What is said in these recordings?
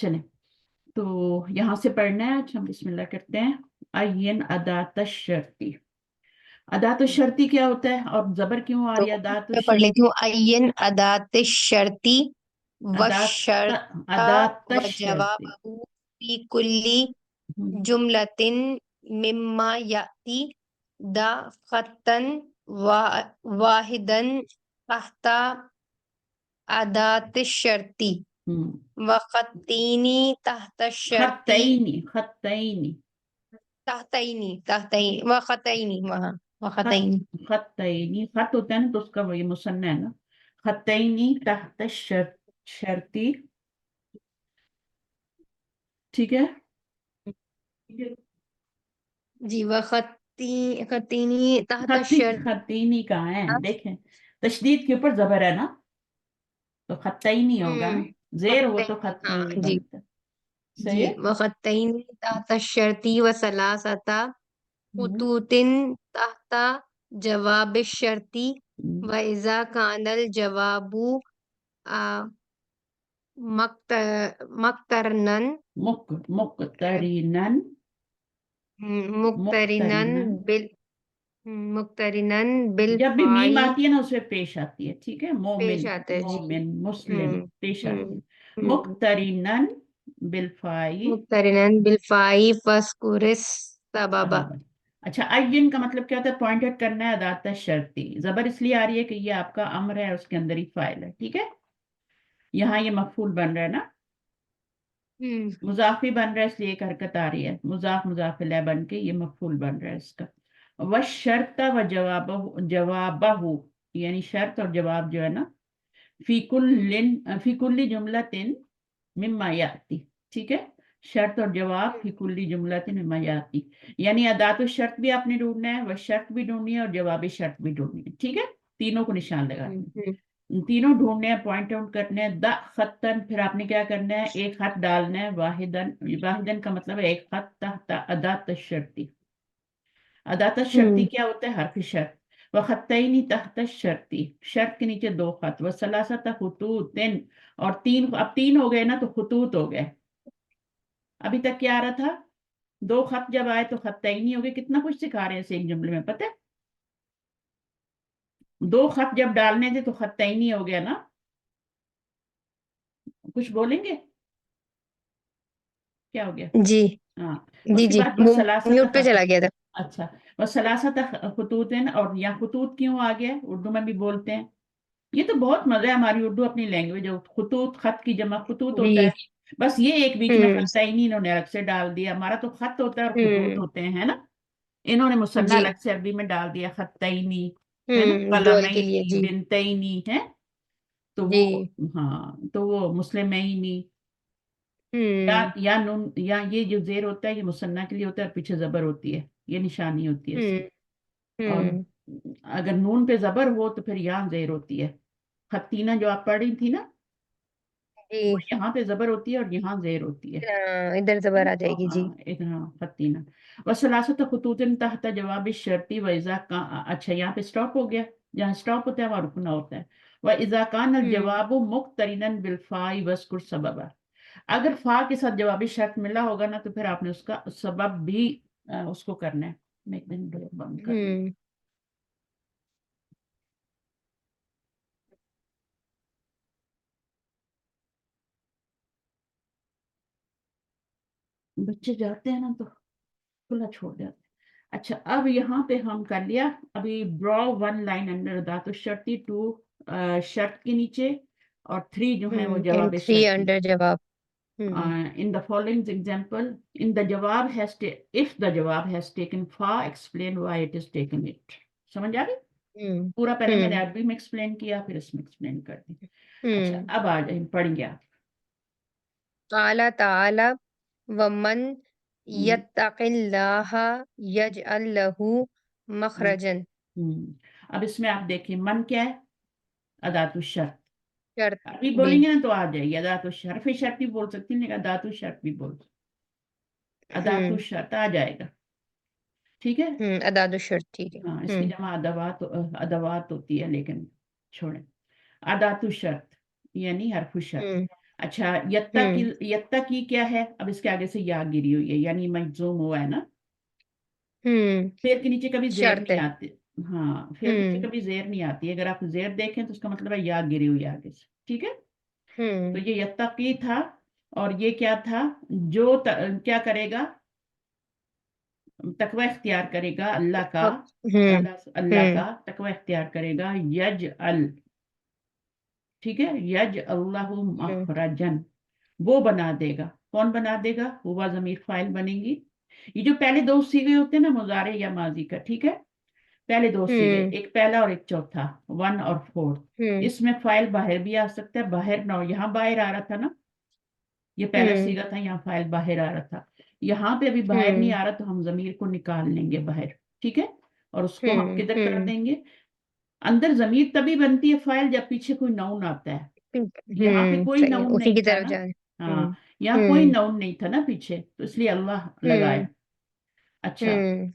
चले तो यहाँ से पढ़ना है। अच्छा, हम बिस्मिल्लाह करते हैं। अय्यन अदात शर्ती। अदात शर्ती क्या होता है और जबर क्यों आ तो रही है अदात मैं पढ़ शर्त? लेती हूँ। अय्यन अदात शर्ती व अदात शर्ता अदात व शर्ती। जवाबहु फी कुल्ली हम्म, जुमलतिन मिम्मा याती दा खत्तन वाहिदन तहता अदात शर्ती हम्म। व खत्तीनी तहत शर्ती खत्तैनी खत्तैनी तहतईनी तहतई व खतईनी वहाँ व खत खतईनी। खत्तैनी खत होता है ना, तो उसका वही मुसन्ना है ना। खत्तैनी तहत शर्ती। ठीक है। जी व खत्तीनी तहत शर्त। खत्तीनी कहाँ है देखें। तशदीद के ऊपर जबर है ना, तो खत्तैनी होगा ना। जेर हो तो खत्तईनी हाँ खत्तैनी जी। बनता है। जी सही है। व खत्तईनी तहत शर्ती व सलासता हम्म, खुतूतिन तहता जवाब शर्ती हम्म। व इज़ा कानल जवाबु आ, मक्तरनन मुक्तरिनन मुक्तरिनन मुक्तरिनन। बिल मुक्तरिनन बिल जब भी मीम फाई आती है ना उसमें पेश आती है, ठीक है। पेश मोमिन आता है जी। मोमिन मुस्लिम हम्म पेश आती हम्म है। मुक्तरिनन बिलफाई मुक्तरिनन बिल फाई फस्कुरिस सबबा। सबब। अच्छा, अय्यन का मतलब क्या होता है? पॉइंट आउट करना है अदात शर्ती। जबर इसलिए आ रही है कि ये आपका अम्र है, उसके अंदर ही फाइल है, ठीक है। यहाँ ये मफूल बन रहा है ना, हम्म मुजाफी बन रहा है, इसलिए एक हरकत आ रही है। मुजाफ मुजाफिला बन के ये मफूल बन रहा है इसका। व शर्त व जवाबहु, यानी शर्त और जवाब जो है ना, फी कुल्ली जुमलतिन मिम्मा याती। ठीक है। शर्त और जवाब फी कुल्ली जुमलतिन मिम्मा याती, यानी अदातो शर्त भी आपने ढूंढना है, वह शर्त भी ढूंढनी है और जवाबी शर्त भी ढूंढनी है, ठीक है। तीनों को निशान लगाने हैं। हम्म तीनों ढूंढने हैं, पॉइंट आउट करने हैं। द खत्तन, फिर आपने क्या करना है? एक खत डालना है। वाहिदन, वाहिदन का मतलब है एक खत। तहत अदात शर्ती। अदात शर्ती हम्म क्या होता है? हर्फ शर्त। व खत्तैनी तहत शर्ती, शर्त के नीचे दो खत। व सलासत खुतूतिन, और तीन, अब तीन हो गए ना तो खुतूत हो गए। अभी तक क्या आ रहा था? दो खत जब आए तो खत्तैनी हो गए। कितना कुछ सिखा रहे हैं इसे एक जुमले में, पता है। दो खत जब डालने थे तो खत्तैनी हो गया ना। कुछ बोलेंगे? क्या हो गया? जी हाँ। जी उसके जी बाद वो बस सलासत म्यूट पे चला गया था। अच्छा, बस सलासत खतूतन। और यहाँ खतूत क्यों आ गया? उर्दू में भी बोलते हैं। ये तो बहुत मजा है, हमारी उर्दू अपनी लैंग्वेज है। खतूत, खत की जमा खतूत होता जी है। बस ये एक बीच में हम्म खत्ताइनी इन्होंने अलग से डाल दिया। हमारा तो खत होता है और खतूत हम्म होते हैं, है ना। इन्होंने मुसन्ना जी अलग से अरबी में डाल दिया, खत्ताइनी, है ना। डुअल के लिए कलमैनी, जी। बिनतैनी है। तो वो, जी हाँ, तो वो मुस्लिमैनी। हम्म या नून, या ये जो जेर होता है ये मुसन्ना के लिए होता है और पीछे जबर होती है, ये निशानी होती है इसकी। हम्म और हम्म अगर नून पे जबर हो तो फिर यहाँ जेर होती है। खत्तीना जो आप पढ़ रही थी ना, वो जी यहाँ पे जबर होती है और यहाँ जेर होती है। इधर जबर आ जाएगी जी। इतना खत्तीना। वसलासत खुतूतिन तहत जवाब शर्ती व इज़ा का। अच्छा, यहाँ पे स्टॉप हो गया। जहाँ स्टॉप होता है वहाँ रुकना होता है। व इज़ा कान अल हम्म जवाब मुक्तरिनन बिल फाई वस्कुर सबबा। अगर फा के साथ जवाबी शर्त मिला होगा ना तो फिर आपने उसका सबब भी उसको करना है। मैं एक दिन डोर बंद कर लूँ। हम्म बच्चे जाते हैं ना तो खुला छोड़ देते हैं। अच्छा, अब यहाँ पे हम कर लिया। अभी ड्रॉ वन लाइन अंडर धातु शर्ती टू, शर्त के नीचे, और थ्री जो है वो एंड जवाब थ्री शर्ती। अंडर जवाब। हम्म In the following example, in the jawab has if the jawab has taken fa, explain why it is taken it. समझ आ गई? हम्म पूरा पहले मैंने हम्म अरबी में एक्सप्लेन किया, फिर इसमें एक्सप्लेन कर दी। अच्छा, हम्म अब आ जाए, पढ़ेंगे आप। काला ताला वमन हम्म, यत्तकिल्लाह यजअल लहू हम्म, मखरजन। अब इसमें आप देखिए, मन क्या है? अदातु शर्त। शर्त अभी भी। बोलेंगे ना तो आ जाएगी। अदातु शर्फ शर्त भी बोल सकती है, अदातु शर्त भी बोल सकती। अदातु हम्म शर्त आ जाएगा, ठीक है। अदादु शर्त ठीक है। हाँ, इसकी जमा अदवात अदवात होती है, लेकिन छोड़ें। अदातु शर्त यानी हरफु शर्त। हम्म अच्छा, यत्ता की क्या है, अब इसके आगे से या गिरी हुई है यानी मजजूम हुआ है ना। हम्म। फेर के नीचे कभी जेर शर्त नहीं है। आती। हाँ, फेर के नीचे हम्म। कभी जेर नहीं आती, अगर आप जेर देखें तो उसका मतलब है या गिरी हुई है आगे से, ठीक है। तो हम्म। ये यत्तकी था, और ये क्या था, जो क्या करेगा, तकवा इख्तियार करेगा अल्लाह का, हम्म। अल्लाह हम्म। का तकवा इख्तियार करेगा, यज अल, ठीक है, यज अल्लाहु हम्म। मखरजन, वो बना देगा। कौन बना देगा, हुआ जमीर फाइल बनेगी। ये जो पहले दो सीगे होते हैं ना मुजारे या माजी का, ठीक है, पहले दो सीगे, हम्म। एक पहला और एक चौथा, वन और फोर्थ, हम्म। इसमें फाइल बाहर भी आ सकता है, बाहर ना हो, यहाँ बाहर आ रहा था ना, ये पहला हम्म। सीगा था, यहाँ फाइल बाहर आ रहा था, यहाँ पे अभी बाहर नहीं हम्म। आ रहा, तो हम जमीर को निकाल लेंगे बाहर, ठीक है, और उसको हम हम्म। किधर कर हम्म। देंगे, अंदर जमीर तभी बनती है फाइल जब पीछे कोई नाउन आता है। यहाँ पे कोई सही है, नाउन उसी नहीं की था तरफ ना। जा रहे। हाँ, यहाँ कोई हम्म। नाउन नहीं था ना पीछे, तो इसलिए अल्लाह हम्म। लगाया। अच्छा, हम्म।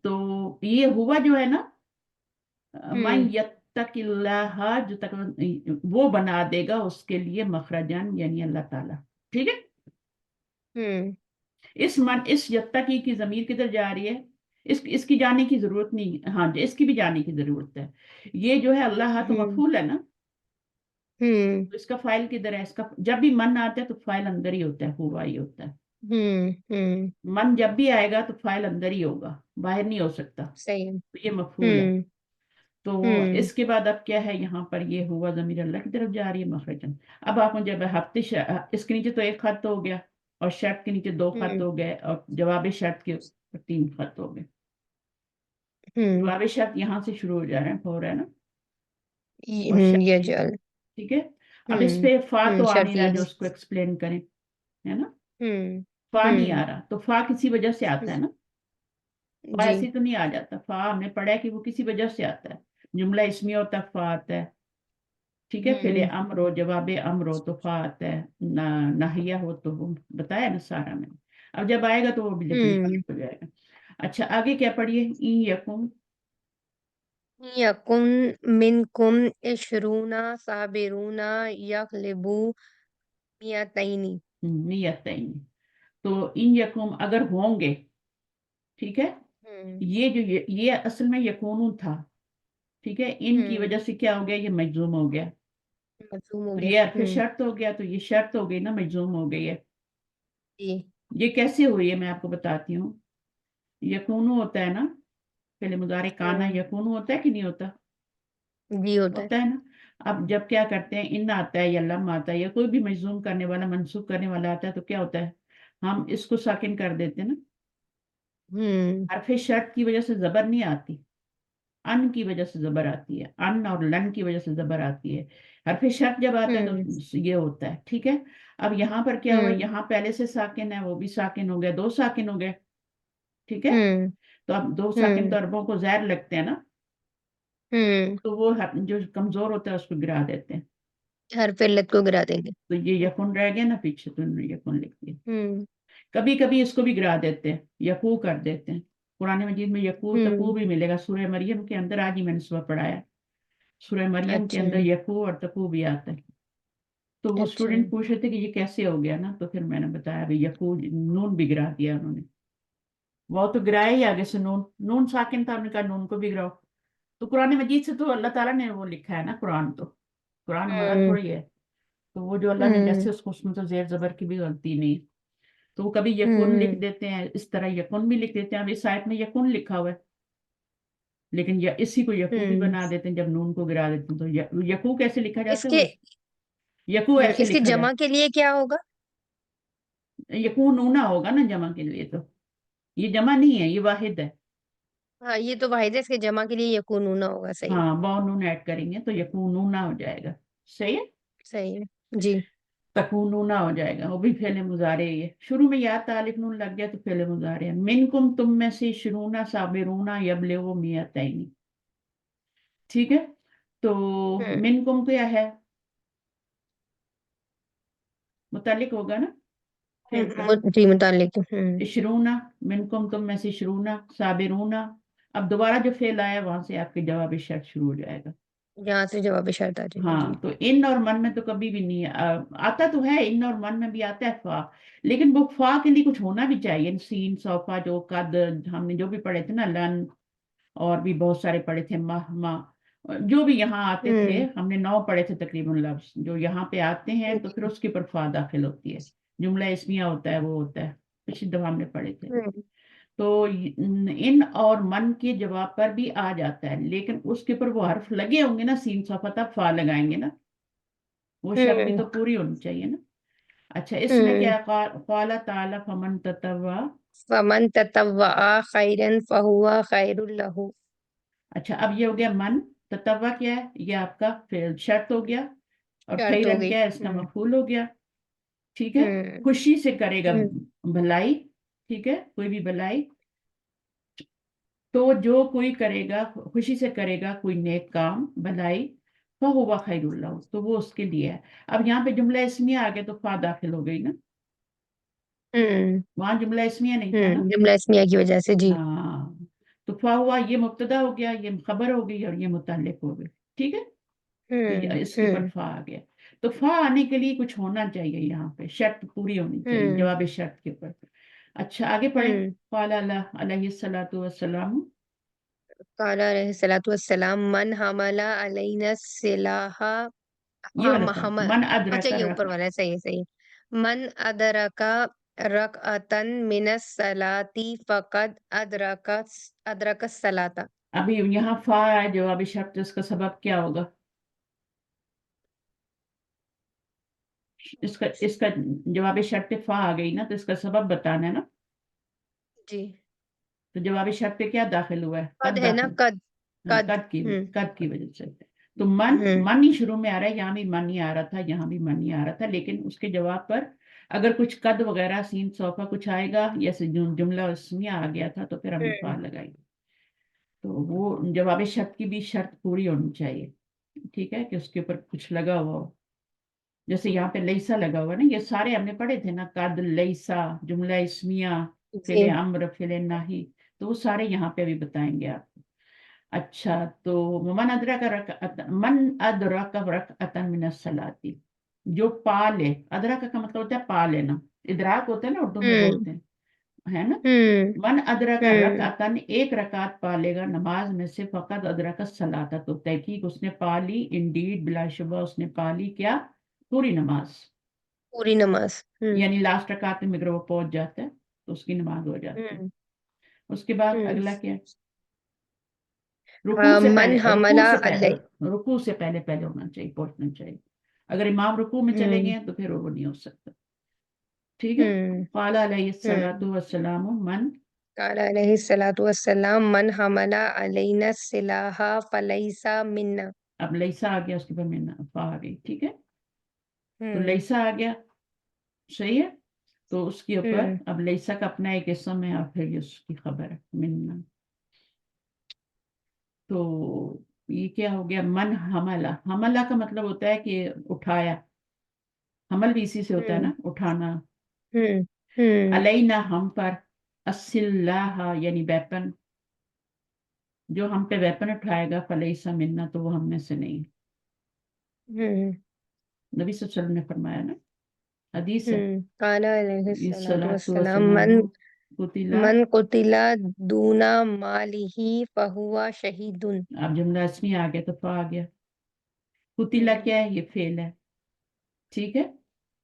तो ये हुआ जो है ना, मन हम्म। यत्तकिल्लाह, जो तक वो बना देगा उसके लिए मखरजन, यानी अल्लाह ताला, ठीक है। हम्म। इस यत्तकी की जमीर किधर जा रही है, इसकी जाने की जरूरत नहीं, हाँ इसकी भी जाने की जरूरत है। ये जो है अल्लाह तो हम्म। मफूल है ना, हम्म। तो इसका फाइल किधर है, इसका जब भी मन आता है तो फाइल अंदर ही होता है, हुआ ही होता है। हम्म। हम्म। मन जब भी आएगा तो फाइल अंदर ही होगा, बाहर नहीं हो सकता, सही है। तो ये मफूल है। हम्म। तो हम्म। इसके बाद अब क्या है, यहाँ पर ये हुआ जमीर अल्लाह की तरफ जा रही है मखरजन। अब आप मुझे हफ्ते इसके नीचे तो एक खत हो गया, और शर्त के नीचे दो खत हम्म। हो गए, और जवाब शर्त के ऊपर तीन खत हो गए। हम्म। जवाब शर्त यहाँ से शुरू हो रहा है ना, और शर्त ये यहाँ, जल। ठीक है। अब इस हम्म। पे फा तो आ नहीं शर्त रहा ये जो है। उसको एक्सप्लेन करें, है ना। हम्म। फा नहीं आ हम्म। रहा, तो फा किसी वजह से आता है ना, फा जी। ऐसे तो नहीं आ जाता, फा हमने पढ़ा है कि वो किसी वजह से आता है, जुमला इसमें होता है फा आता है, ठीक है, फिर हम्म। अम्र हो, जवाब अम्र हो तो फा आता है, नाहिया हो तो वो बताया ना सारा मैंने। अब जब आएगा तो वो भी लिखने के हम्म। लिए हो जाएगा। अच्छा, आगे क्या पढ़िए, ई यकुम। यकुन मिनकुम इशरूना साबिरूना यगलिबू मियतैनी। नियत, तो इन यकुम अगर होंगे, ठीक है, हम्म। ये असल में यकून था, ठीक है, इन की हम्म। वजह से क्या हो गया, ये मजलूम हो गया, मजलूम हो तो गया। ये हरफ शर्त हो गया, तो ये शर्त हो गई ना, मजलूम हो गई है। जी। ये कैसे हुई है मैं आपको बताती हूँ। यकून होता है ना, पहले मुजारे काना, हम्म। यकून होता है कि नहीं होता, जी होता है। होता है ना। अब जब क्या करते हैं, इन आता है या लम आता है या कोई भी मजलूम करने वाला, मंसूब करने वाला आता है, तो क्या होता है, हम इसको साकिन कर देते हैं ना। हम्म। हरफ शर्त की वजह से जबर नहीं आती, अन की वजह से जबर आती है, अन और लन की वजह से जबर आती है। हरफ शर्त जब आता है हम्म। तो ये होता है, ठीक है। अब यहाँ पर क्या हुआ, हम्म। यहाँ पहले से साकिन है, वो भी साकिन हो गया, दो साकिन हो गए, ठीक है। हम्म। तो अब दो साकिन तो हम्म। अरबों को जहर लगते हैं ना, हम्म। तो वो जो कमजोर होता है उसको गिरा देते हैं, हर फिल्लत को गिरा देंगे। तो ये यकुन रह गया ना पीछे, तो इन्होंने यकुन लिख दिया। हम्म। कभी कभी इसको भी गिरा देते हैं, यकू कर देते हैं। कुरान मजीद में यकू तकू हम्म। भी मिलेगा, सूरह मरियम के अंदर, आज ही मैंने सुबह पढ़ाया, सूरह मरियम के अच्छा। अंदर यकू और तकू भी आता है। तो वो अच्छा। स्टूडेंट पूछ रहे थे कि ये कैसे हो गया ना, तो फिर मैंने बताया भाई यकू नून भी गिरा दिया उन्होंने, वो तो गिराया ही आगे से, नून नून साकिन था, हमने कहा नून को भी गिराओ। तो कुरान मजीद से तो अल्लाह ताला ने वो लिखा है ना, कुरान तो, कुरान हमारा हम्म। थोड़ी है। तो वो जो अल्लाह ने हम्म। जैसे उसको, उसमें तो जेर जबर की भी गलती नहीं, तो वो कभी यकुन लिख हम्म। देते हैं, इस तरह यकुन भी लिख देते हैं। अब इस आयत में यकुन लिखा हुआ है, लेकिन इसी को यकू भी हम्म। बना देते हैं जब नून को गिरा देते हैं, तो यकू कैसे लिखा जाता है इसके वो, यकू ऐसे इसके लिखा जमा जाता के लिए क्या होगा? है, यकू नूना होगा ना जमा के लिए, तो ये जमा नहीं है, ये वाहिद है। हाँ, ये तो वाहिद है, इसके जमा के लिए यकूनूना होगा। सही है। हाँ, बौ नून ऐड करेंगे तो यकू नूना हो जाएगा, सही है। सही है। जी। तकूनूना हो जाएगा, वो भी फेले मुजारे ही है, शुरू में या तालिफ नून लग गया तो फेले मुजारे है। मिनकुम तुम में से शुरूना साबिरूना यबलिगु मियतैनी, ठीक है। तो हम्म। मिनकुम क्या है, मुतालिक होगा ना फेल का। जी मुतालिक। हम्म। इशरूना, मिनकुम तुम में से शुरूना, साबिरूना, अब दोबारा जो फेल आया वहां से आपके जवाब शर्त शुरू हो जाएगा। یہاں سے جواب شرط آ جائے گا. جی. ہاں تو ان اور من میں تو کبھی بھی نہیں آتا تو ہے، ان اور من میں بھی آتا ہے فا، لیکن وہ فا کے لیے کچھ ہونا بھی چاہیے، سین صوفا جو قد ہم نے جو بھی پڑھے تھے نا، لن اور بھی بہت سارے پڑھے تھے، مہما جو بھی یہاں آتے تھے، ہوں. ہم نے 9 پڑھے تھے تقریباً لفظ جو یہاں پہ آتے ہیں، تو پھر اس کے اوپر فا داخل ہوتی ہے، جملہ اسمیہ ہوتا ہے، وہ ہوتا ہے، پچھلی دفعہ ہم نے پڑھے تھے. ہوں. تو ان اور من کے جواب پر بھی آ جاتا ہے، لیکن اس کے اوپر وہ حرف لگے ہوں گے نا، سین صفا، تب فا لگائیں گے نا، وہ شرط بھی ہوں. تو پوری ہونی چاہیے نا. اچھا اس میں ہوں. کیا قال تعالی فمن تطوع. فمن تطوع خیرا فہو خیر لہ. اچھا اب یہ ہو گیا من، تطوع کیا ہے، یہ آپ کا فعل شرط ہو گیا، اور شرط ہو خیرن گئی. کیا ہے، اس کا ہوں. مفعول ہو گیا. ٹھیک ہے، ہوں. خوشی سے کرے گا ہوں. بھلائی، ٹھیک ہے، کوئی بھی بھلائی، تو جو کوئی کرے گا خوشی سے کرے گا کوئی نیک کام بھلائی، فہو خیر اللہ، تو وہ اس کے لیے ہے. اب یہاں پہ جملہ اسمیہ آ گیا تو فا داخل ہو گئی نا، ہوں. وہاں جملہ اسمیہ نہیں تھا نا. جملہ اسمیہ کی وجہ سے. جی. ہاں تو فا ہوا، یہ مبتدا ہو گیا، یہ خبر ہو گئی، اور یہ متعلق ہو گئی. ٹھیک ہے، تو ہوں. اس کے اوپر ہوں. فا آ گیا. تو فا آنے کے لیے کچھ ہونا چاہیے، یہاں پہ شرط پوری ہونی چاہیے ہوں. جواب شرط کے اوپر. اچھا آگے پڑھیں. ہوں. قال علیہ الصلوۃ والسلام. قال علیہ الصلوۃ والسلام من حمل علینا السلاح. یہ والا تھا، من اچھا ادرک یہ اوپر والا ہے. صحیح ہے. صحیح ہے. من ادرکا رکعتن من الصلاۃ فقد ادرک الصلاۃ. ابھی یہاں فا ہے جواب شرط، اس کا سبب کیا ہوگا، اس کا جواب شرط فا آ گئی نا، تو اس کا سبب بتانا ہے نا. جی. تو جواب شرط پہ کیا داخل ہوا ہے، قد قد ہے نا. داخل. قد. ہاں قد. ہوں. قد کی وجہ سے. تو من ہوں. من ہی شروع میں آ رہا ہے، یہاں بھی من ہی آ رہا تھا، یہاں بھی من ہی آ رہا تھا، لیکن اس کے جواب پر اگر کچھ قد وغیرہ سین صوفہ کچھ آئے گا، جیسے جملہ اسمیہ آ گیا تھا، تو پھر ہم نے فا ہوں. لگائی. تو وہ جواب شرط کی بھی شرط پوری ہونی چاہیے، ٹھیک ہے، کہ اس کے اوپر کچھ لگا ہوا ہو. جیسے یہاں پہ لیسا لگا ہوا نا، یہ سارے ہم نے پڑھے تھے نا، قد، لیسا، جملہ اسمیہ، فعل جی. امر، فعل نہی، تو وہ سارے یہاں پہ بھی بتائیں گے آپ. اچھا تو من ادرک رکعتن من الصلاۃ، جو پا لے، ادرک کا مطلب ہوتا ہے پا لینا، ادراک ہوتا ہے نا اردو میں ہوں. بولتے ہیں، ہے نا. ہوں. من ادرک ہوں. رکعتن، ایک رکعت پا لے گا نماز میں سے، فقط ادرک الصلاۃ، تو تحقیق اس نے پا لی، انڈیڈ بلا شبہ اس نے پا لی کیا، پوری نماز. پوری نماز. ہوں. یعنی لاسٹ رکعت میں اگر وہ پہنچ جاتا ہے تو اس کی نماز ہو جاتی ہے. ہوں. اس کے بعد ہوں. اگلا کیا ہے، رکوع سے من پہلے، حملہ علیہ. رکوع سے پہلے ہونا چاہیے، پہنچنا چاہیے. اگر امام رکوع میں چلے ہوں. گئے تو پھر وہ نہیں ہو سکتا. ٹھیک ہے. ہوں. قال علیہ الصلوۃ ہوں. والسلام من. قال علیہ الصلوۃ والسلام من حمل علینا السلاح فلیس منا. اب لیسا آ گیا، اس کے بعد میں فا آ گئی. ٹھیک ہے، تو ہوں. لیسا آ گیا، صحیح ہے. تو اس کے اوپر ہوں. اب لیسا کا اپنا ایک اسم ہے، اور پھر یہ اس کی خبر ہے منا. تو یہ کیا ہو گیا، من حملہ. حملہ کا مطلب ہوتا ہے کہ اٹھایا، حمل بھی اسی سے ہوتا ہے نا، ہوں. اٹھانا. ہوں. ہوں. علینا ہم پر، السلاح یعنی ویپن، جو ہم پہ ویپن اٹھائے گا، فلیسا منا، تو وہ ہم میں سے نہیں. ہوں. نبی صلی اللہ علیہ وسلم نے فرمایا نا، حدیث ہے، قال علیہ الصلوۃ الصلاۃ والسلام والسلام من قتلا. من قتل دون مالہ فہو شہید. اب جملہ اسمی آ گیا تو فا آ گیا. قتلا ہوں. کیا ہے، یہ فعل ہے، ٹھیک ہے.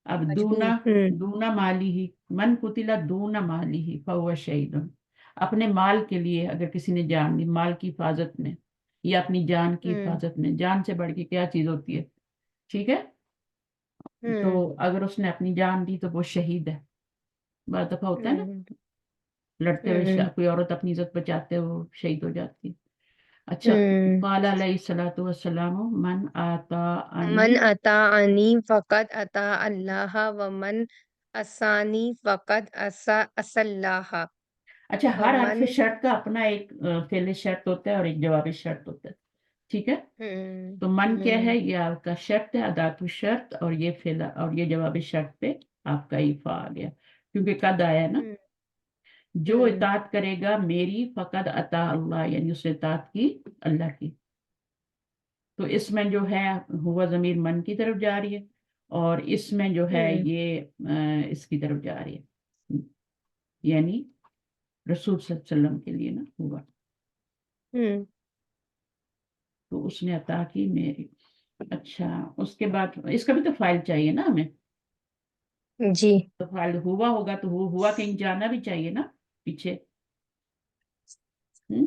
اب مجبور. دونا، ہوں. دونا مالی ہی، من قتلا دونا مالی ہی فہو شہید. اپنے مال کے لیے اگر کسی نے جان دی، مال کی حفاظت میں، یا اپنی جان کی ہوں. حفاظت میں، جان سے بڑھ کے کیا چیز ہوتی ہے، ٹھیک ہے. تو ہوں. اگر اس نے اپنی جان دی تو وہ شہید ہے. بعض دفعہ ہوتا ہے نا، ہوں. لڑتے ہوئے ہوں. کوئی عورت اپنی عزت بچاتے ہوئے وہ شہید ہو جاتی ہے. اچھا، ہوں. قال علیہ الصلوۃ والسلام من من آطاعنی. اطاعنی فقد اطاع اللہ ومن عصانی فقد عصى اللہ. اچھا ہر حرف ومن. شرط کا اپنا ایک فعل شرط ہوتا ہے اور ایک جواب شرط ہوتا ہے، ٹھیک ہے. ہوں. تو من کیا ہوں. ہے، یہ آپ کا شرط ہے، ادات الشرط، اور یہ فعل اور یہ جواب شرط پہ آپ کا ایفا آ گیا، کیونکہ قد آیا نا. ہوں. جو ہوں. اطاعت کرے گا میری، فقد اطاع اللہ، یعنی اس نے اطاعت کی اللہ کی. تو اس میں جو ہے ہوا ضمیر من کی طرف جا رہی ہے، اور اس میں جو ہے یہ اس کی طرف جا رہی ہے، یعنی رسول صلی اللہ علیہ وسلم کے لیے نا ہوا، تو اس نے عطا کی میری. اچھا، اس کے بعد اس کا بھی تو فائل چاہیے نا ہمیں، جی تو فائل ہوا ہوگا تو ہوا کہیں جانا بھی چاہیے نا پیچھے.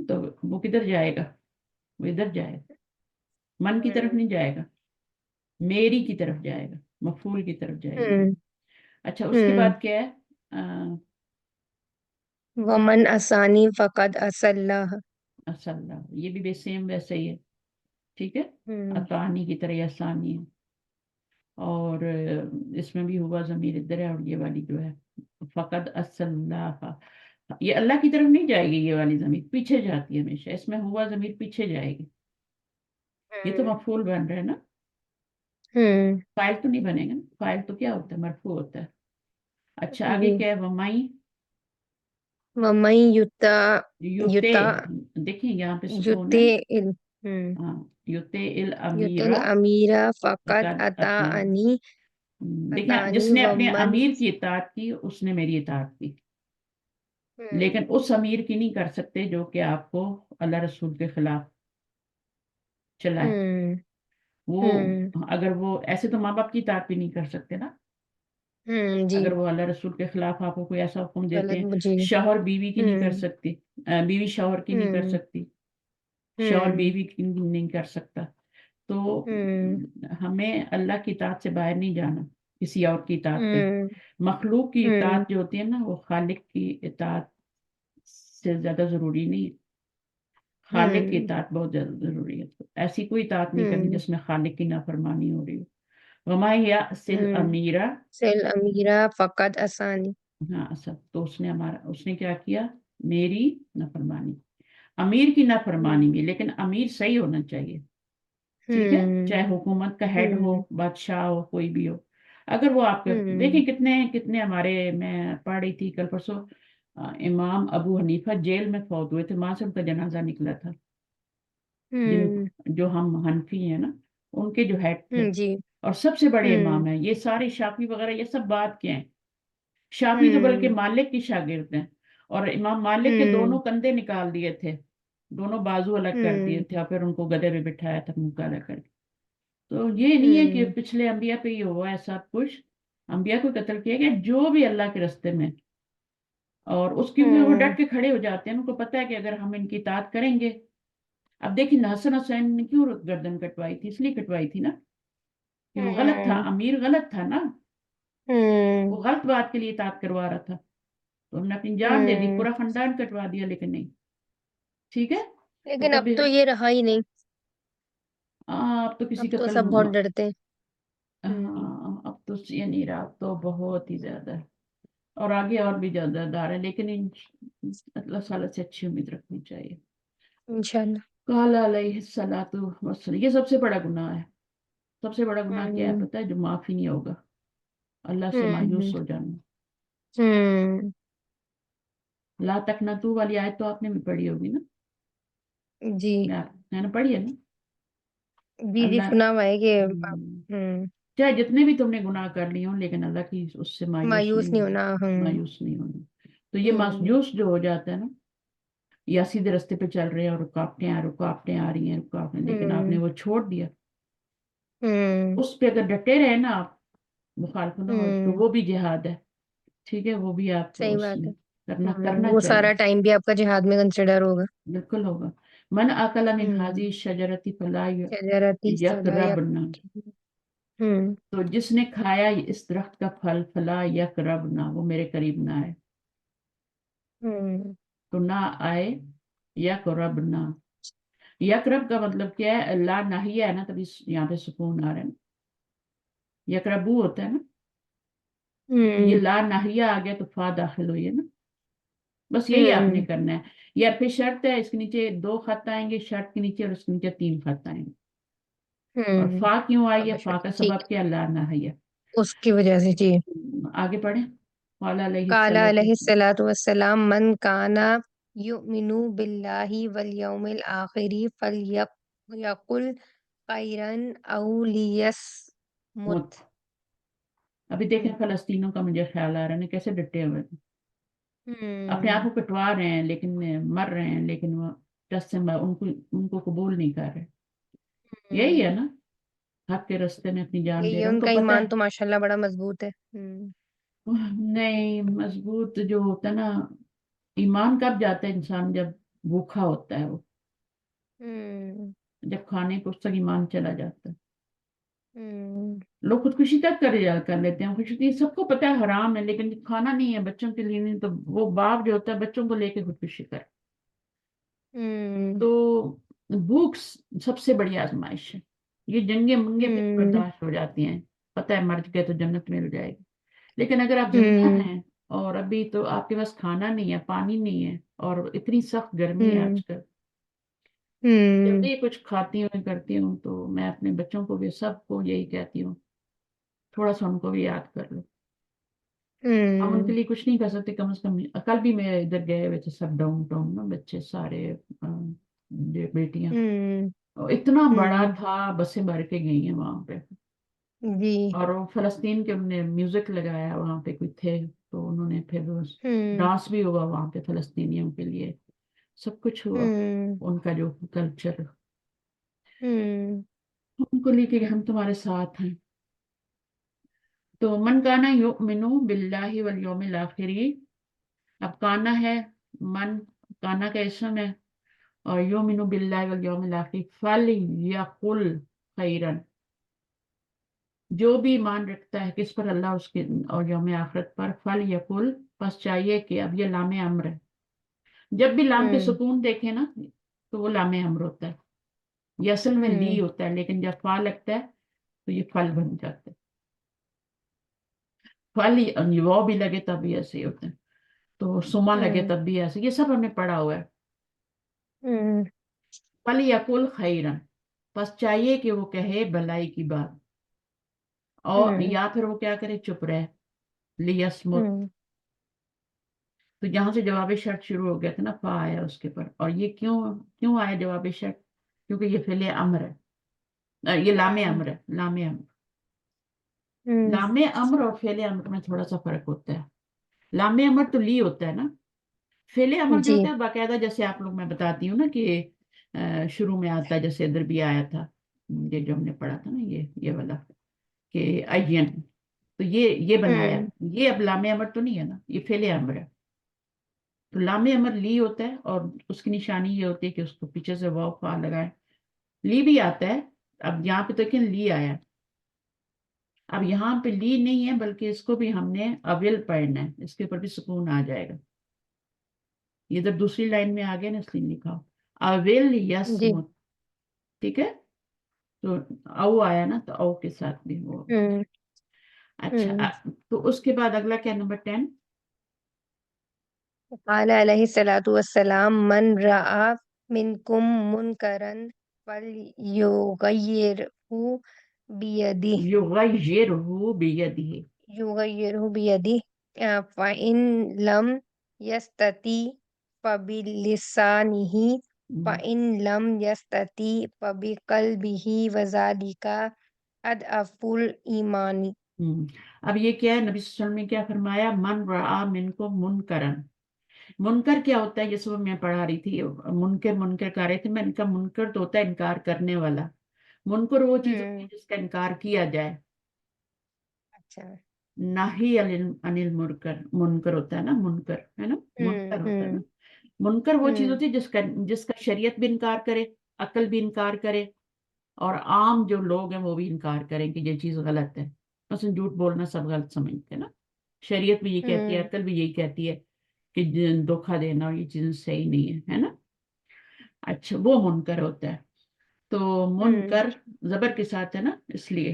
تو وہ کدھر جائے گا؟ وہ ادھر جائے گا، من کی طرف نہیں جائے گا، میری کی طرف جائے گا، مفعول کی طرف جائے گی. اچھا، اس کے بعد کیا ہے؟ ومن اسانی فقد اسلّہ. اصل، یہ بھی سیم ویسے ہی ہے، ٹھیک ہے. اطانی کی طرح آسانی ہے، اور اس میں بھی ہوا ضمیر ادھر ہے، اور یہ والی جو ہے فقد اللہ، یہ اللہ کی طرف نہیں جائے گی، یہ والی ضمیر پیچھے جاتی ہے ہمیشہ، اس میں ہوا ضمیر پیچھے جائے گی. یہ تو مفعول بن رہا ہے نا، فائل تو نہیں بنے گا نا، فائل تو کیا ہوتا ہے؟ مرفوع ہوتا ہے. اچھا، آگے جی کیا ہے؟ ومائی ومن یُطع یوتے، یُطع دیکھیں یہاں پہ سکون ہے. یُطع ہاں، یوتے یُطع الامیر الامیر فقد فقد اطاعنی. دیکھیں، جس نے اپنے ومن امیر کی اطاعت کی اس نے میری اطاعت کی، لیکن اس امیر کی نہیں کر سکتے جو کہ آپ کو اللہ رسول کے خلاف چلائے. وہ اگر وہ ایسے تو ماں باپ کی اطاعت بھی نہیں کر سکتے نا، جی اگر وہ اللہ رسول کے خلاف آپ کو کوئی ایسا حکم دیتے غلط ہیں. جی شوہر بیوی کی نہیں کر سکتی، بیوی شوہر کی نہیں کر ہوں سکتی، شوہر بیوی کی نہیں کر سکتا. تو ہمیں اللہ کی اطاعت سے باہر نہیں جانا کسی اور کی اطاعت پہ. مخلوق کی اطاعت جو ہوتی ہے نا، وہ خالق کی اطاعت سے زیادہ ضروری نہیں ہے. خالق کی اطاعت بہت زیادہ ضروری ہے، تو ایسی کوئی اطاعت نہیں کرنی جس میں خالق کی نافرمانی ہو رہی ہو. وما یأسل امیرہ، سل امیرہ فقد اسانی. ہاں سب تو اس نے کیا کیا؟ میری نافرمانی. امیر کی نافرمانی بھی، لیکن امیر صحیح ہونا چاہیے، ٹھیک ہے، چاہے حکومت کا ہیڈ ہو، بادشاہ ہو، کوئی بھی ہو. اگر وہ آپ کے دیکھیں کتنے کتنے ہمارے، میں پڑھ رہی تھی کل پرسوں، امام ابو حنیفہ جیل میں فوت ہوئے تھے، وہاں سے ان کا جنازہ نکلا تھا. جو ہم حنفی ہیں نا، ان کے جو ہیڈ تھے جی اور سب سے بڑے امام ہیں. یہ سارے شافی وغیرہ یہ سب بات کے ہیں. شافی تو بلکہ مالک کی شاگرد ہیں، اور امام مالک کے دونوں کندھے نکال دیے تھے، دونوں بازو الگ کر دیے تھے، اور پھر ان کو گدے پہ بٹھایا تھا منہ کالا کر کے. تو یہ نہیں ہے کہ پچھلے انبیاء پہ ہی ہوا ہے سب کچھ. انبیاء کو قتل کیا گیا جو بھی اللہ کے راستے میں، اور اس کی بھی وہ ڈٹ کے کھڑے ہو جاتے ہیں. ان کو پتا ہے کہ اگر ہم ان کی اطاعت کریں گے. اب دیکھیں حسن حسین نے کیوں گردن کٹوائی تھی؟ اس لیے کٹوائی تھی نا کہ وہ غلط تھا، امیر غلط تھا نا، وہ غلط بات کے لیے اطاعت کروا رہا تھا، تو ہم نے اپنی جان دے دی، پورا خاندان کٹوا دیا، لیکن نہیں. ٹھیک ہے، تو لیکن اب کبھی تو یہ رہا ہی نہیں. اب تو اب کسی تو قتل، سب بہت ڈرتے ہیں. ہاں اب تو یہ نہیں رہا، اب تو بہت ہی زیادہ ہے، اور آگے اور بھی زیادہ دار ہے، لیکن اللہ تعالیٰ سے اچھی امید رکھنی چاہیے. انشاءاللہ. قال علیہ الصلوۃ والسلام، یہ سب سے بڑا گناہ ہے. سب سے بڑا گناہ کیا ہے پتہ ہے؟ جو معافی نہیں ہوگا، اللہ سے مایوس ہو جانا. لا تقنطوا والی آیت تو آپ نے بھی پڑھی ہوگی نا، جی میں نے پڑھی ہے نا. بیوی اللہ، سنا ہوا ہے کہ چاہے جتنے بھی تم نے گناہ کر لیے ہوں، لیکن اللہ کی اس سے مایوس مایوس نہیں نہیں ہونا، ہونا. مایوس نہیں ہونا. تو یہ مایوس جو ہو جاتا ہے نا، یا سیدھے راستے پہ چل رہے ہیں اور رکاوٹیں آ رہی ہیں، لیکن آپ نے وہ چھوڑ دیا، اس پہ اگر ڈٹے رہے نا آپ، مخالف نہ ہو، تو وہ بھی جہاد ہے. ٹھیک ہے، وہ بھی آپ کو صحیح اس بات میں ہے. کرنا وہ چاہیے. سارا ٹائم بھی آپ کا جہاد میں کنسیڈر ہوگا. بالکل ہوگا. من اکل من هذه الشجرة فلا شجرتی صدا یقربن، تو جس نے کھایا اس درخت کا پھل، فلا یقربن، وہ میرے قریب نہ آئے. تو نہ آئے، یقربن. یقرب کا مطلب کیا ہے؟ لا ناہیہ ہے نا، تبھی یہاں پہ سکون آ رہا ہے نا. یقربو ہوتا ہے نا، یہ لا ناہیہ آ گیا تو فا داخل ہوئی ہے نا. بس یہی آپ نے کرنا ہے. یا پھر شرط ہے، اس کے نیچے 2 خط آئیں گے شرط کے نیچے، اور اس کے نیچے 3 خط آئیں گے. اور فا کیوں آئی ہے؟ فا کا ٹھیک سبب کیا؟ لا ناہیہ. اس کی وجہ سے. جی آگے پڑھیں. قال علیہ قال علیہ السلام، الصلوۃ والسلام من کان یؤمن باللہ والیوم الآخر فلیقل खैरन औ लियस्मुत। मुत। अभी देखें फलस्तीनों का मुझे ख्याल आ रहा है ना, कैसे डटे हुए हैं। अपने आप हम्म। को कटवा रहे हैं लेकिन मर रहे हैं, लेकिन वो दस से उनको उनको कबूल नहीं कर रहे। यही है हम्म। ना, हक के रास्ते में अपनी जान दे यही रहे है, हैं, उनको उनका पता ईमान है। तो माशाल्लाह बड़ा मजबूत है। हम्म। नहीं, मजबूत जो होता है ना, ईमान कब जाता है इंसान, जब भूखा होता है वो, हम्म। जब खाने को उसका ईमान चला जाता है। हम्म। लोग खुदकुशी तक कर लेते हैं, खुदकुशी सबको पता है हराम है, लेकिन खाना नहीं है बच्चों के लिए, नहीं तो वो बाप जो होता है बच्चों को लेके खुदकुशी करे। हम्म। तो भूख सबसे बड़ी आजमाइश है। ये जंगे मंगे फिर हम्म। बर्दाश्त हो जाती हैं, पता है मर गए तो जन्नत मिल जाएगी। लेकिन अगर आप जिंदा हम्म। हैं और अभी तो आपके पास खाना नहीं है, पानी नहीं है, और इतनी सख्त गर्मी है हम्म। आजकल, जब हम्म। भी कुछ खाती हूँ करती हूँ तो मैं अपने बच्चों को भी, सबको यही कहती हूँ, थोड़ा सा उनको भी याद कर लो। हम उनके हम्म। लिए कुछ नहीं कर सकते, कम से कम। कल भी मैं इधर गए हुए थे सब, डाउन टाउन ना, बच्चे सारे, बेटियां, हम्म। और इतना बड़ा हम्म। था, बसें भर के गई हैं वहां पे। जी। और वो फलस्तीन के उन्होंने म्यूजिक लगाया वहां पे, कोई थे तो उन्होंने फिर हम्म। डांस भी हुआ वहां पे फलस्तीनियों के लिए, सब कुछ हुआ। हम्म। उनका जो कल्चर, हम्म। उनको लेके हम तुम्हारे साथ हैं। तो मन काना युमिनु बिल्लाहि वल यौमिल आखिरी। अब काना है, मन, काना का इसम है, और युमिनु बिल्लाहि वल यौमिल आखिर, फल यकुल खैरन। जो भी ईमान रखता है किस पर, अल्लाह उसके और यौम आखिरत पर, फल यकुल, बस चाहिए कि, अब ये लामे अम्र है। जब भी लाम पे हम्म। सुकून देखे ना, तो वो लामे अम्र होता है। ये असल में ली हम्म। होता है, लेकिन जब फा लगता है तो ये फल बन जाता है। फल वो भी लगे तब भी ऐसे ही होते हैं, तो सुमा लगे हम्म। तब भी ऐसे, ये सब हमने पढ़ा हुआ है। हम्म। फल यकुल खैरन, बस चाहिए कि वो कहे भलाई की बात, और हम्म। या फिर वो क्या करे, चुप रहे। लियसमुत। हम्म। तो यहाँ से जवाब शर्त शुरू हो गया था ना, फा आया उसके पर। और ये क्यों क्यों आया जवाब शर्त, क्योंकि ये फेले अम्र है, ये लामे हम्म। अम्र है, लामे अम्र। हम्म। लामे अम्र और फेले अम्र में थोड़ा सा फर्क होता है। लामे अम्र तो ली होता है ना, फेले अम्र जो जी। होता है बाकायदा, जैसे आप लोग, मैं बताती हूँ ना कि शुरू में आता है, जैसे इधर भी आया था, ये जो हमने पढ़ा था ना, ये वाला, कि अयन। तो ये बनाया, हम्म। ये अब लामे अम्र तो नहीं है ना, ये फेले अम्र है। तो लामे अमर ली होता है, और उसकी निशानी ये होती है कि उसको पीछे से वाव फा लगाए। ली भी आता है। अब यहाँ पे तो क्या ली आया है। अब यहाँ पे ली नहीं है, बल्कि इसको भी हमने अविल पढ़ना है, इसके ऊपर भी सुकून आ जाएगा। ये इधर दूसरी लाइन में आ गया ना, इसलिए लिखा हो, अविल जी। यसमुत। ठीक है। तो औ आया ना, तो औ के साथ भी वो। हम्म। अच्छा, हम्म। तो उसके बाद अगला क्या, नंबर 10। قال عليه الصلاة والسلام من رأى منكم منكرا فليغيره بيده युगय्यिरहु बियदिही। يغيره بيده فإن لم يستطع فبلسانه فإن لم يستطع فبقلبه وذلك أضعف الإيمان. अब ये क्या है, नबी सल्लल्लाहु अलैहि वसल्लम ने क्या फरमाया, मन रआ मिनको मुनकरन। मुनकर क्या होता है, जैसे वो मैं पढ़ा रही थी, मुनकर मुनकर कर रही थी मैं, इनका मुनकर तो होता है इनकार करने वाला। मुनकर वो चीज होती है हम्म। जिसका इनकार किया जाए। अच्छा। नाही अनिल अनिल मुनकर, मुनकर होता है ना, मुनकर है ना, हम्म। मुनकर होता है ना। हम्म। मुनकर वो चीज हम्म। होती है जिसका जिसका शरीयत भी इनकार करे, अकल भी इनकार करे, और आम जो लोग हैं वो भी इनकार करें कि ये चीज गलत है। मसलन झूठ बोलना सब गलत समझते हैं ना, शरीयत भी ये कहती है, हम्म। अकल भी यही कहती है कि धोखा देना और ये चीजें सही नहीं है ना। अच्छा, वो मुनकर होता है। तो हम्म। मुनकर जबर के साथ है ना, इसलिए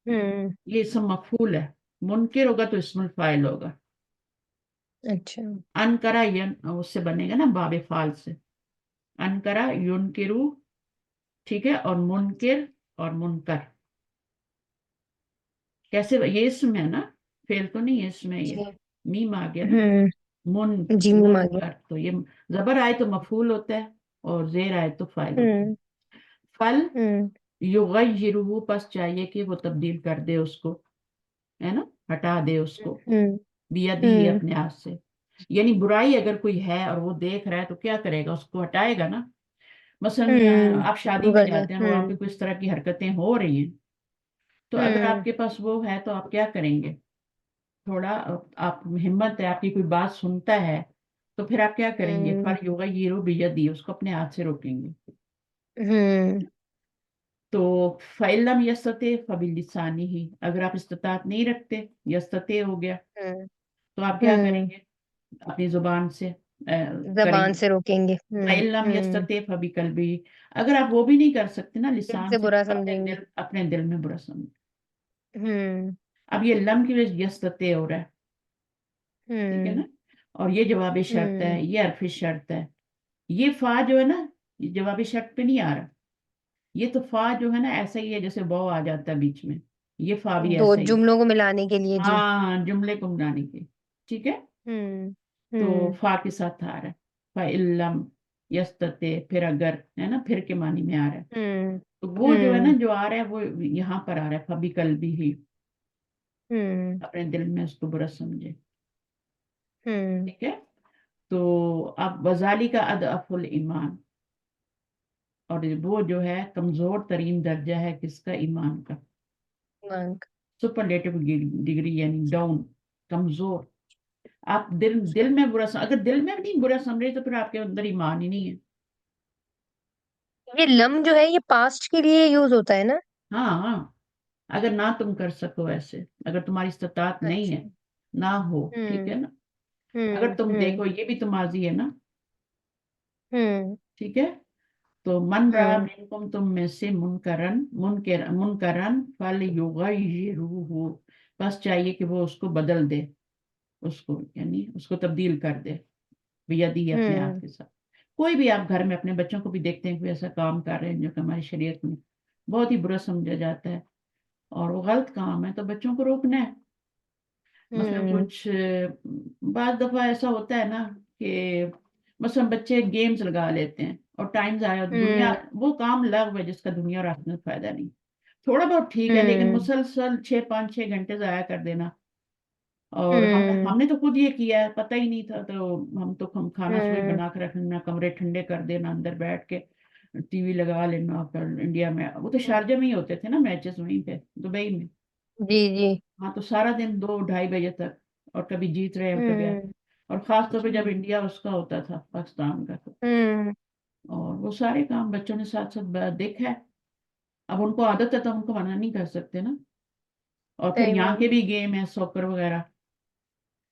हम्म। ये इसम मफूल है। मुनकर होगा तो इसमुल फाइल होगा। अच्छा। अनकरा यन उससे बनेगा ना, बाबे फाल से। अनकरा युनकिरु। ठीक है, और मुनकिर और मुनकर, कैसे, ये इसम है ना, फेल तो नहीं है इसमें, ये जी। मीम आ गया ना। हम्म। मुन जी मैं आ गया। मुनकर, तो ये जबर आए तो मफूल होता है, और जेर आए तो फाइल होता है। हम्म। फल हम्म। युगय्यिरुहु, बस चाहिए कि वो तब्दील कर दे उसको, है ना, हटा दे उसको, हम्म बियदिही, हम्म अपने हाथ से। यानी बुराई अगर कोई है और वो देख रहा है तो क्या करेगा, उसको हटाएगा ना। मसलन आप शादी में गजब। जाते हैं, वहां पे कुछ इस तरह की हरकतें हो रही हैं, तो अगर हम्म आपके पास वो है तो आप क्या करेंगे? थोड़ा आप हिम्मत है, आपकी कोई बात सुनता है, तो फिर आप क्या करेंगे? हम्म फल योगा ये रो बियदी, उसको अपने हाथ से रोकेंगे। हम्म तो फ़इल्लम यस्तते फबिलिसानी ही, अगर आप इस्तिताअत नहीं रखते, यस्तते हो गया, हम्म तो आप क्या हम्म करेंगे? अपनी जुबान से जबान करेंगे। से रोकेंगे। फ़इल्लम यस्तते फबिकल्बी, अगर आप वो भी नहीं कर सकते ना दिल लिसान से से, बुरा तो समझेंगे। अपने दिल में बुरा समझ। हम्म अब ये लम की वजह यस्तते हो रहा है, ठीक है हम्म ना। और ये जवाबी शर्त हम्म है, ये हरफी शर्त है। ये फा जो है ना, ये जवाबी शर्त पे नहीं आ रहा। ये तो फा जो है ना, ऐसा ही है जैसे वाव आ जाता है बीच में, ये फा भी दो ऐसा ही। जुमलों को मिलाने के लिए जी। हाँ, जुमले को बनाने के, ठीक है। हम्म तो हम्म फा के साथ आ रहा है, फ़इल्लम यस्तते, फिर अगर, है ना, फिर के मानी में आ रहा है। हम्म तो वो जो है ना, हम्म जो आ रहा है वो यहाँ पर आ रहा है, फबी कल्बी ही, हम्म अपने दिल में उसको बुरा समझे, हम्म ठीक है। तो अब वजाली का अद अफुल ईमान, और वो जो है कमजोर तरीन दर्जा है किसका? ईमान का। मांग। सुपरलेटिव डिग्री यानी डाउन, कमजोर। आप दिल दिल में अगर दिल में भी नहीं बुरा समझ रहे तो फिर आपके अंदर ईमान ही नहीं है। ये लम जो है ये पास्ट के लिए यूज होता है ना? हाँ हाँ, अगर ना तुम कर सको ऐसे, अगर तुम्हारी इस्तात नहीं अच्छा। है, ना हो, ठीक हम्म है ना। अगर तुम हम्म देखो, ये भी तो माजी है ना, हम्म ठीक है। तो मन रहा हम्म मिनकुम, तुम में से मुनकरन फल युगय्यिरुहु, बस चाहिए कि वो उसको बदल दे, उसको यानी उसको तब्दील कर दे, बियदी, अपने हाथ हम्म के साथ। कोई भी आप घर में अपने बच्चों को भी देखते हैं कि ऐसा काम कर रहे हैं जो कि हमारी शरीयत में बहुत ही बुरा समझा जाता है, और वो गलत काम है, तो बच्चों को रोकना है। मतलब हम्म कुछ बार दफा ऐसा होता है ना कि मतलब बच्चे गेम्स लगा लेते हैं और टाइम जाया, दुनिया, हम्म वो काम लग है जिसका दुनिया और आखिरत में फायदा नहीं। थोड़ा बहुत ठीक है, लेकिन हम्म मुसलसल 6 5 6 घंटे जाया कर देना। और हम हम्म हमने तो खुद ये किया है, पता ही नहीं था, तो हम खाना सुबह हम्म बना कर रखना, कमरे ठंडे कर देना, अंदर बैठ के टीवी लगा लेना। पर इंडिया में वो तो शारजा में ही होते थे ना मैचेस, वहीं पे दुबई में। जी जी। हाँ, तो सारा दिन 2 2:30 बजे तक, और कभी जीत रहे हैं कभी हम्म और खास तौर पे जब हम्म इंडिया उसका होता था, पाकिस्तान का, तो हम्म और वो सारे काम बच्चों ने साथ साथ देखा है। अब उनको आदत है तो उनको मना नहीं कर सकते ना। और फिर सही यहाँ बात। के भी गेम है, सॉकर वगैरह,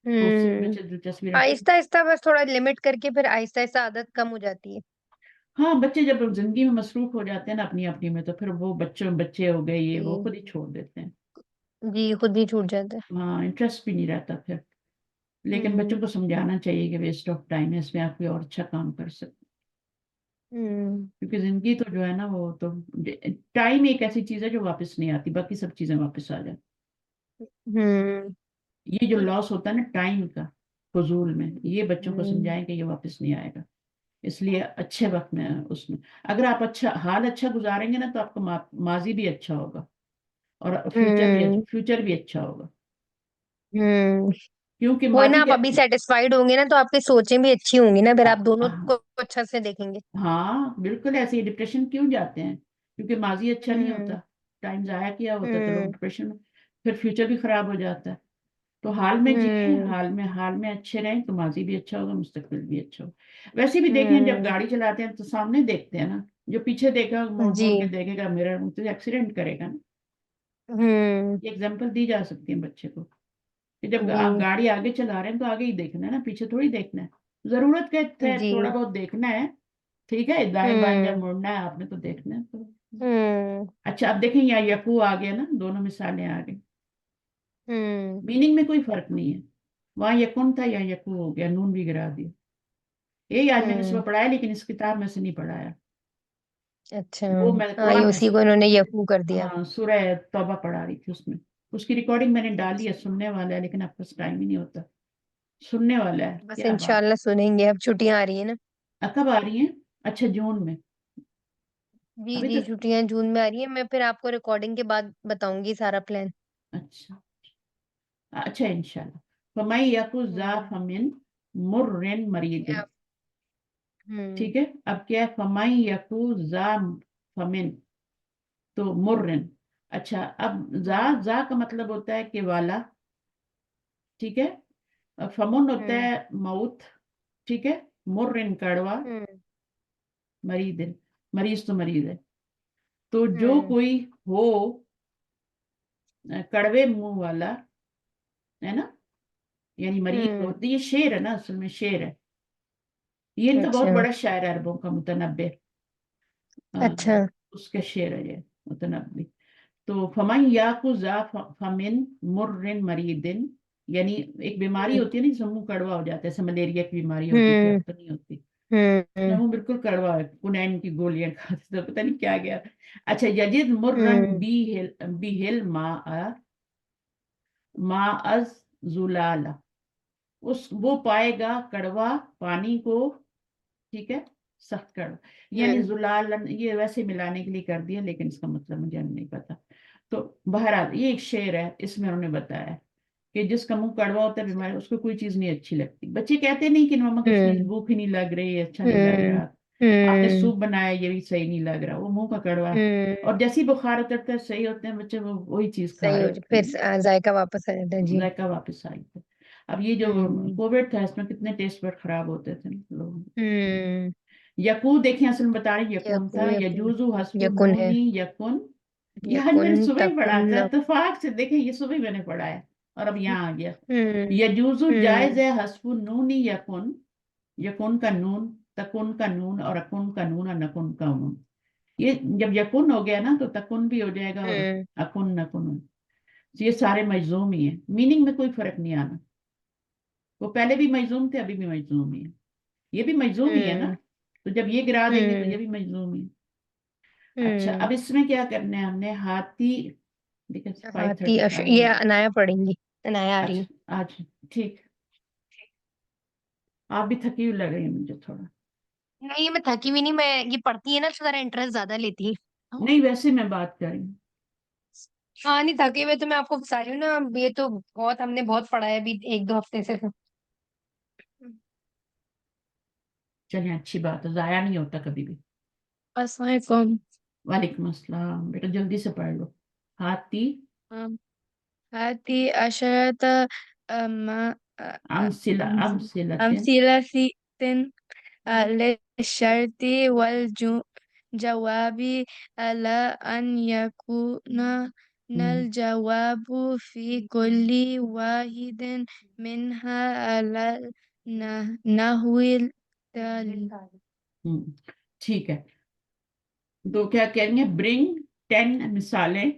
तो उससे भी हम्म बच्चे दिलचस्पी रखते हैं। आहिस्ता आहिस्ता बस थोड़ा लिमिट करके फिर आहिस्ता आहिस्ता आदत कम हो जाती है। हाँ, बच्चे जब जिंदगी में मसरूफ हो जाते हैं ना अपनी अपनी में, तो फिर वो बच्चों बच्चे हो गए ये वो जी खुद ही छोड़ देते हैं। जी खुद ही छूट जाता है। हाँ, इंटरेस्ट भी नहीं रहता फिर। लेकिन बच्चों हम्म को समझाना चाहिए कि वेस्ट ऑफ टाइम है, इसमें आप कोई और अच्छा काम कर सकते हम्म हैं। क्योंकि जिंदगी तो जो है ना, वो तो टाइम एक ऐसी चीज है जो वापस नहीं आती, बाकी सब चीजें वापस आ जाती। हम्म ये जो लॉस होता है ना टाइम का, फजूल में, ये बच्चों को हम्म समझाएं कि ये वापस नहीं आएगा। इसलिए अच्छे वक्त में उसमें, अगर आप हाल अच्छा गुजारेंगे ना, तो आपका माजी भी अच्छा होगा, और हम्म फ्यूचर भी अच्छा होगा। हम्म क्योंकि वही ना, माजी आप के, अभी सेटिस्फाइड होंगे ना तो आपकी सोचें भी अच्छी होंगी ना, फिर आ, आप दोनों आ, को अच्छा से देखेंगे। हाँ बिल्कुल, ऐसे ही डिप्रेशन क्यों जाते हैं? क्योंकि माजी अच्छा नहीं हम्म होता, टाइम जाया किया होता, तो लोग हम्म डिप्रेशन में, फिर फ्यूचर भी खराब हो जाता है। तो हाल में जिए, हम्म हाल में अच्छे रहें, तो माजी भी अच्छा होगा, मुस्तकबिल भी अच्छा होगा। वैसे भी देखें, जब हम्म गाड़ी चलाते हैं तो सामने देखते हैं ना, जो पीछे देखा मोड़ जी। मोड़ के देखेगा मिरर में, तो एक्सीडेंट करेगा ना। हम्म ये एग्जाम्पल दी जा सकती है बच्चे को, कि जब आप जी गाड़ी आगे चला रहे हैं तो आगे ही देखना है ना, पीछे थोड़ी देखना है। जरूरत का है, जी। थोड़ा बहुत देखना है, ठीक है, दाएं बाएं जब हम्म मुड़ना है आपने तो देखना है तो। हम्म अच्छा, अब देखें, यहाँ यकू आ गया ना, दोनों मिसालें आ गई। हम्म मीनिंग में कोई फर्क नहीं है, वहां यकुन था, यहाँ यकू हो गया, नून भी गिरा दिया। यही आज मैंने सुबह हम्म पढ़ाया, लेकिन इस किताब में से नहीं पढ़ाया। अच्छा। वो मैं हाँ ये कुरान में उसी को इन्होंने यकू कर दिया। हाँ, सूरह तौबा पढ़ा रही थी उसमें। उसकी रिकॉर्डिंग मैंने डाली है, सुनने वाला है, लेकिन आपके पास टाइम ही नहीं होता। सुनने वाला है, बस क्या बात। इंशाल्लाह सुनेंगे, अब छुट्टियां आ रही है ना। कब आ रही हैं? अच्छा, जून में। جی अभी جی तो چھٹیاں جون میں آ رہی ہیں، میں پھر آپ کو ریکارڈنگ کے بعد بتاؤں گی سارا پلان۔ अच्छा अच्छा इंशाल्लाह। फमन यकु जा हम्म फमिन मुर्रिन मरीदिन। या- हम्म ठीक है, अब क्या है, फमन यकु जा फमिन, तो मुर्रिन। अच्छा, अब हम्म जा का मतलब होता है कि वाला, ठीक है। फमुन होता हम्म है मौत, ठीक है। मुर्रिन कड़वा, हम्म मरीदिन मरीज तो मरीज है। तो जो हम्म कोई हो कड़वे मुंह वाला, है ना, यानी मरीज हो, हम्म तो ये शेर है ना, असल में शेर है। ये इनका बहुत अच्छा बड़ा शायर है अरबों का, मुतनब्बे। हाँ, अच्छा उसका शेर है ये, मुतनब्बी। तो फमन याकुजा फमिन मुर्रिन मरीदिन, यानी एक बीमारी हम्म होती है ना जिसमें मुंह कड़वा हो जाता है, जैसे मलेरिया की बीमारी होती थी, अब हम्म तो नहीं होती। ना हम्म मुंह बिल्कुल कड़वा है, कुनैन की गोलियां खाते तो पता नहीं क्या गया। अच्छा, यजिद मुर्रन हम्म बिहिल मा अज जुलाला, उस वो पाएगा कड़वा पानी को, ठीक है, सख्त कड़वा। यानी हम्म जुलालन ये वैसे मिलाने के लिए कर दिया, लेकिन इसका मतलब मुझे नहीं पता। तो बहरहाल ये एक शेर है, इसमें उन्होंने बताया कि जिसका मुंह कड़वा होता है, बीमारी, उसको कोई चीज नहीं अच्छी लगती। बच्चे कहते नहीं कि मम्मा कुछ नहीं, हम्म भूख ही नहीं लग रही, अच्छा नहीं लग हम्म रहा, आपने हम्म सूप बनाया ये भी सही नहीं लग रहा, वो मुंह का कड़वा है। हम्म और जैसे ही बुखार उतरता है, सही होते हैं बच्चे, वो वही चीज खा सही रहे हो होते फिर हैं, जायका वापस आ जाता है जी। जायका वापस आई थे। अब ये जो हम्म कोविड था, इसमें कितने टेस्ट बड खराब होते थे लोग। हम्म यकून देखिए, असल में बता रही यकून यकू था, यकून यजूजु हस्बु यकुन है। नूनी यकुन। ये आज यकुन मैंने सुबह ही पढ़ा तकुन था, नक। इत्तेफाक से देखे, ये सुबह ही मैंने पढ़ा है और अब यहाँ आ गया। हम्म यजूजु जायज हम्म है, हस्बु नूनी यकुन, यकुन का नून, तकुन का नून, और अकुन का नून, और नकुन का नून। ये जब यकुन हो गया ना, तो तकुन भी हो जाएगा, और हम्म अकुन नकुन। तो ये सारे मजलूम ही है, मीनिंग में कोई फर्क नहीं आना। वो पहले भी मजलूम थे, अभी भी मजलूम ही है। ये भी मजलूम ही है ना, हम्म तो जब ये गिरा देंगे तो हम्म ये भी मजलूम ही है। अच्छा, हम्म अब इसमें क्या करना है हमने, हाथी, देखिए फाइव हाथी थर्टी फाइव ये हो गया। अनाया पढ़ेंगी। अनाया आ रही है। अच्छा आज, ठीक। आप भी थकी हुई लग रही है मुझे थोड़ा। नहीं मैं थकी भी नहीं, मैं ये पढ़ती है ना तो जरा इंटरेस्ट ज्यादा लेती है। नहीं, वैसे मैं बात कर रही हूँ। हाँ नहीं थके हुए तो मैं आपको बता रही हूँ ना, ये तो बहुत हमने बहुत पढ़ा है अभी एक दो हफ्ते से तो। चलिए, अच्छी बात है, जाया नहीं होता कभी भी। अस्सलाम वालेकुम। वालेकुम अस्सलाम, बेटा जल्दी से पढ़ लो। हाथी هذه عشرة أم- अमसिलतिन। أمثلة للشرط والجواب على أن يكون الجواب في كل واحد منها على النحو التالي। ठीक है, तो क्या कहेंगे, ब्रिंग 10 मिसालें,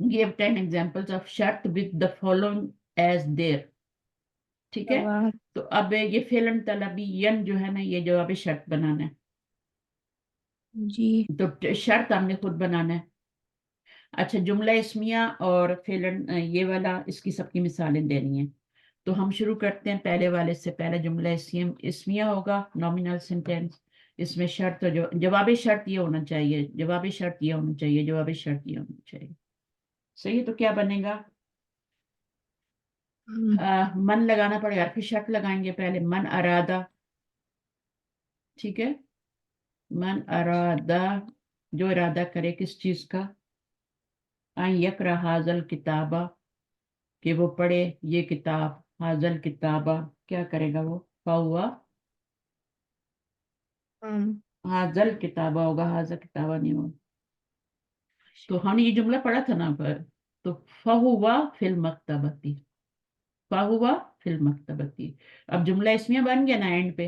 गिव 10 एग्जाम्पल्स ऑफ शर्त with the following as there. ठीक है, जवाब तो अब ये फेलन तलबी यन जो है ना, ये जवाब शर्त बनाना है। जी तो शर्त हमने खुद बनाना है। अच्छा, जुमला इस्मिया और फेलन ये वाला, इसकी सबकी मिसालें देनी है। तो हम शुरू करते हैं पहले वाले से। पहले जुमला इस्मिया होगा, नॉमिनल सेंटेंस। इसमें शर्त, जवाब शर्त ये होना चाहिए, जवाब शर्त ये होना चाहिए, जवाब शर्त ये होना चाहिए। सही है, तो क्या बनेगा, मन लगाना पड़ेगा, फिर शर्त लगाएंगे पहले, मन अरादा, ठीक है। मन अरादा, जो इरादा करे किस चीज का, आई यकरा हाजल किताबा, कि वो पढ़े ये किताब, हाजल किताबा, क्या करेगा वो, हुआ हाजल किताबा होगा, हाजल किताबा नहीं होगा। तो हमने ये जुमला पढ़ा था ना पर, तो फहुआ फिल मकतबती, फहुआ फिल मकतबती। अब जुमला इसमें बन गया ना एंड पे,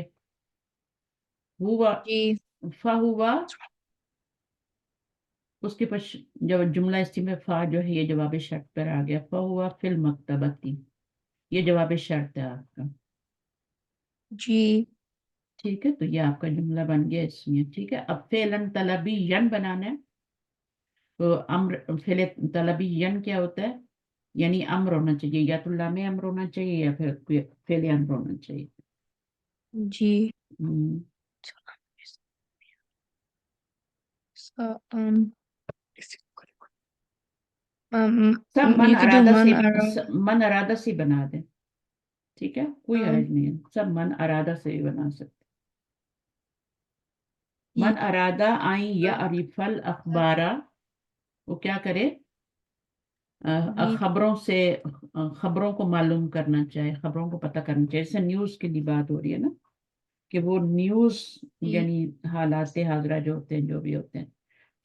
हुआ, जी फहुआ, उसके पास जब जुमला इसमें फा जो है, ये जवाब शर्त पर आ गया, फहुआ फिल मकतबती, ये जवाब शर्त है आपका। जी ठीक है, तो ये आपका जुमला बन गया इसमें। ठीक है, अब फेलन तलबी यन बनाना है। तो अम्र, फेले तलबी यन क्या होता है, यानी अम्र होना चाहिए, या तो लामे अम्र होना चाहिए, या फिर फेले अम्र होना चाहिए। जी हम्म, सब मन You could do अरादा से, man arada. मन अरादा से बना दें, ठीक है, कोई हर्ज Um, नहीं है, सब मन अरादा से भी बना सकते। ye, मन अरादा आई या अरिफल अखबारा, वो क्या करे, ye, खबरों से, खबरों को मालूम करना चाहिए, खबरों को पता करना चाहिए। जैसे न्यूज की बात हो रही है ना, कि वो न्यूज ye, यानी हालात हाजरा जो होते हैं, जो भी होते हैं,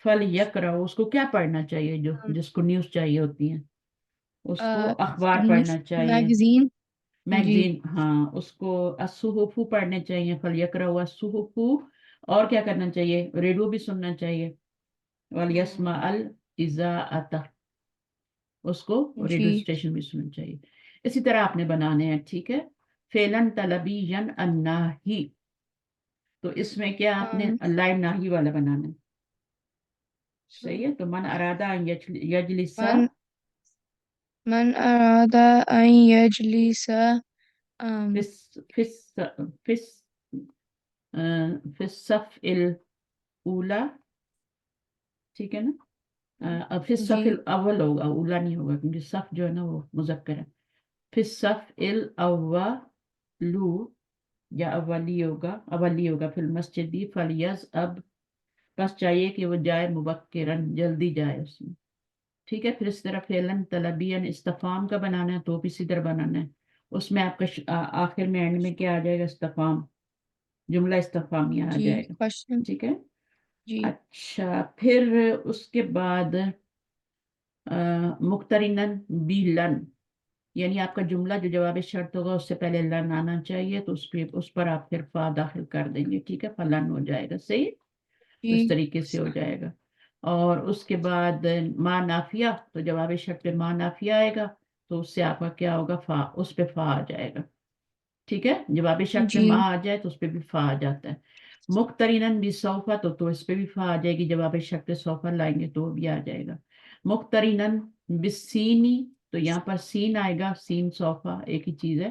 फल यकरा, उसको क्या पढ़ना चाहिए, जो um, जिसको न्यूज चाहिए होती है, उसको अखबार news पढ़ना चाहिए, magazine. जी, मैगजीन, हाँ, उसको असुहुफू पढ़ने चाहिए, फल यकरा हुआ असुहुफू। और क्या करना चाहिए, रेडियो भी सुनना चाहिए, वल यस्मा अल इज़ाअता, उसको रेडियो जी, स्टेशन भी सुनना चाहिए। इसी तरह आपने बनाने हैं, ठीक है। फेलन तलबी यन अन्नाही, तो इसमें क्या आपने um, लाइन नाही वाला बनाना है, सही है। तो मन अरादा अन यजलिसा man, man arada an yajlisa, um, फिस फिस फिस फिस सफ इल ऊला, ठीक है ना। अब फिर सफ जी, इल अव्वल होगा, उला नहीं होगा, क्योंकि सफ जो है ना वो मुजक्कर है। फिर सफ इल अव्वलू, या अव्वली होगा, फिर मस्जिदी फलियज अब, बस चाहिए कि वो जाए मुबक्किरन, जल्दी जाए उसमें, ठीक है। फिर इस तरह फेलन तलबियन इस्तफाम का बनाना है, तो भी इसी तरह बनाना है। उसमें आपका आखिर में एंड में क्या आ जाएगा, इस्तफाम, जुमला इस्तफामिया आ जी, जाएगा, question, ठीक है। जी, अच्छा, फिर उसके बाद मुक्तरिनन बिलन, यानी आपका जुमला जो जवाब शर्त होगा उससे पहले लन आना चाहिए, तो उस पर आप फिर फा दाखिल कर देंगे, ठीक है, फलन हो जाएगा, सही। तो इस जी, तरीके से हो जाएगा। और उसके बाद माँ नाफिया, तो जवाब शर्त पे माँ नाफिया आएगा, तो उससे आपका क्या होगा, फा, उस पे फा आ जाएगा, ठीक है। जवाब शर्त पे माँ जी, आ जाए तो उस पे भी फा आ जाता है। मुक्तरिनन भी सौफा, तो इस पे भी फा आ जाएगी, जवाब शर्त पे सौफा लाएंगे तो भी आ जाएगा। मुक्तरिनन बिसीनी, तो यहाँ पर सीन आएगा, सीन सौफा एक ही चीज है,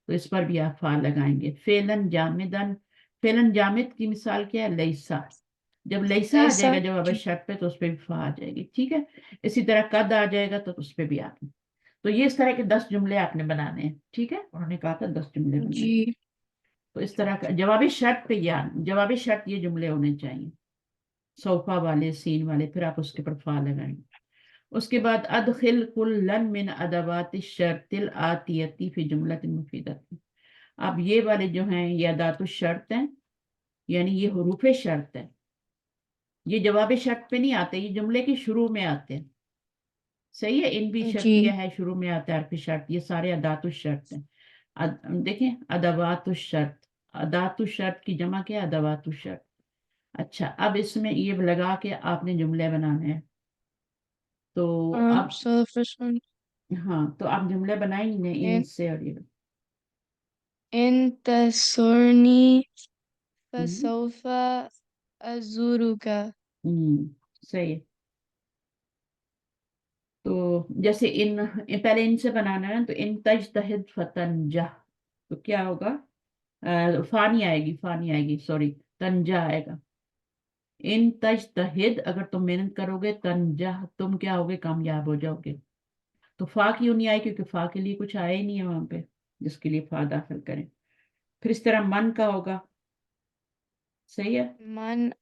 तो इस पर भी आप फा लगाएंगे। फेलन जामिदन, फेलन जामिद की मिसाल क्या है, लैसा, जब लैसा आ ऐसा, जाएगा जवाब जी, शर्त पे तो उस पे भी फा आ जाएगी, ठीक है। इसी तरह कद आ जाएगा तो उस पे भी आप, तो ये इस तरह के 10 जुमले आपने बनाने हैं, ठीक है, उन्होंने कहा था 10 जुमले बनाए। जी, तो इस तरह का जवाबी शर्त पे, या जवाबी शर्त ये जुमले होने चाहिए, सोफा वाले, सीन वाले, फिर आप उसके ऊपर फा लगाएंगे। उसके बाद अदखिल कुल्लन मिन अदवात शर्तिल आतियती फी जुमलतिन मुफीदतिन, अब ये वाले जो हैं ये अदातुल शर्त हैं, यानी ये हुरूफ शर्त है, ये जवाब शर्त पे नहीं आते, ये जुमले के शुरू में आते हैं, सही है। इन भी शर्तिया जी, है, शुरू में आता है हरफ शर्त, ये सारे अदातुल शर्त हैं। देखें, अदवातुल शर्त, अदातुल शर्त की जमा क्या है, अदवातुल शर्त। अच्छा, अब इसमें ये लगा के आपने जुमले बनाने हैं, तो अब, so the first one, हाँ, तो आप जुमले बनाएंगे in, इनसे, और ये, in tasurni hmm, fasawfa azuruka, सही है। तो जैसे पहले इनसे बनाना है, तो इन तजतहिद फतंजा, तो क्या होगा, फानी आएगी, सॉरी, तंजा आएगा। इन तजतहिद, अगर तुम मेहनत करोगे, तंजा, तुम क्या होगे, कामयाब हो जाओगे। तो फा क्यों नहीं आई, क्योंकि फा के लिए कुछ आया ही नहीं है वहां पे, जिसके लिए फा दाखिल करें। फिर इस तरह मन का होगा, सही है। man,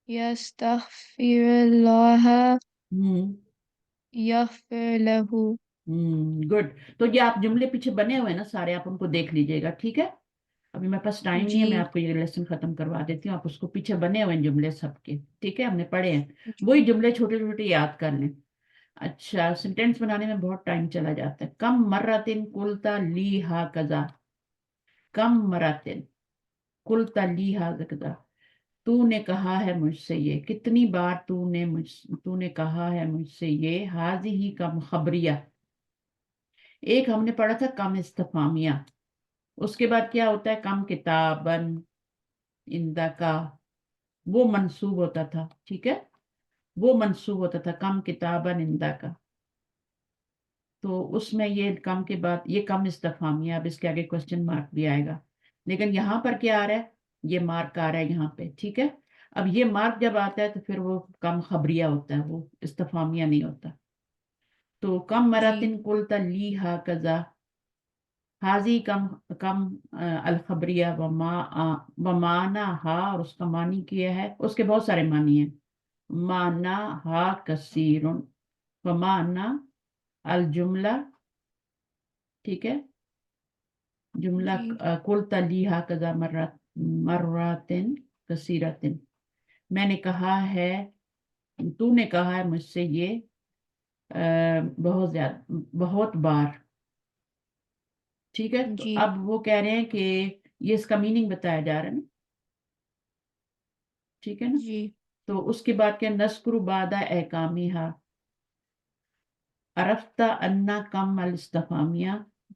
yastaghfirullaha हम्म yaghfir lahu, गुड। तो ये आप जुमले पीछे बने हुए हैं ना सारे, आप उनको देख लीजिएगा, ठीक है। अभी मेरे पास टाइम नहीं है, मैं जी, आपको ये लेसन खत्म करवा देती हूँ, आप उसको पीछे बने हुए हैं जुमले सबके, ठीक है, हमने पढ़े हैं। वही जी, जुमले छोटे छोटे याद कर लें। अच्छा, सेंटेंस बनाने में बहुत टाइम चला जाता है। कम मर्रतिन कुलता ली हा कजा, कम मर्रतिन कुलता ली हा कजा, तूने कहा है मुझसे ये, कितनी बार तूने कहा है मुझसे ये, हाजी ही कम खबरिया, एक हमने पढ़ा था कम इस्तफामिया, उसके बाद क्या होता है, कम किताबन इंदा का, वो मंसूब होता था, ठीक है, वो मंसूब होता था, कम किताबन इंदा का। तो उसमें ये कम के बाद ये कम इस्तफामिया, अब इसके आगे क्वेश्चन मार्क भी आएगा, लेकिन यहाँ पर क्या आ रहा है, ये मार्क आ रहा है यहाँ पे, ठीक है। اب یہ مارک جب آتا ہے تو پھر وہ کم خبریہ ہوتا ہے، وہ استفہامیہ نہیں ہوتا. تو کم جی مراتن قلت لی ہاکذا، حاضی کم کم الخبریہ ومانا ہا، اور اس کا معنی کیا ہے، اس کے بہت سارے معنی ہیں. مانا ہا کثیر، ومانا الجملہ، ٹھیک ہے، جملہ جی قلت لی ہاکذا مراتن کثیرتن، میں نے کہا ہے، تو نے کہا ہے مجھ سے یہ بہت زیادہ، بہت بار. ٹھیک ہے، تو جی اب وہ کہہ رہے ہیں کہ یہ اس کا میننگ بتایا جا رہا ہے نا، ٹھیک ہے نا. جی تو اس کے بعد کیا، نذکر بعد احکامہا، عرفت انا کم الاستفہامیہ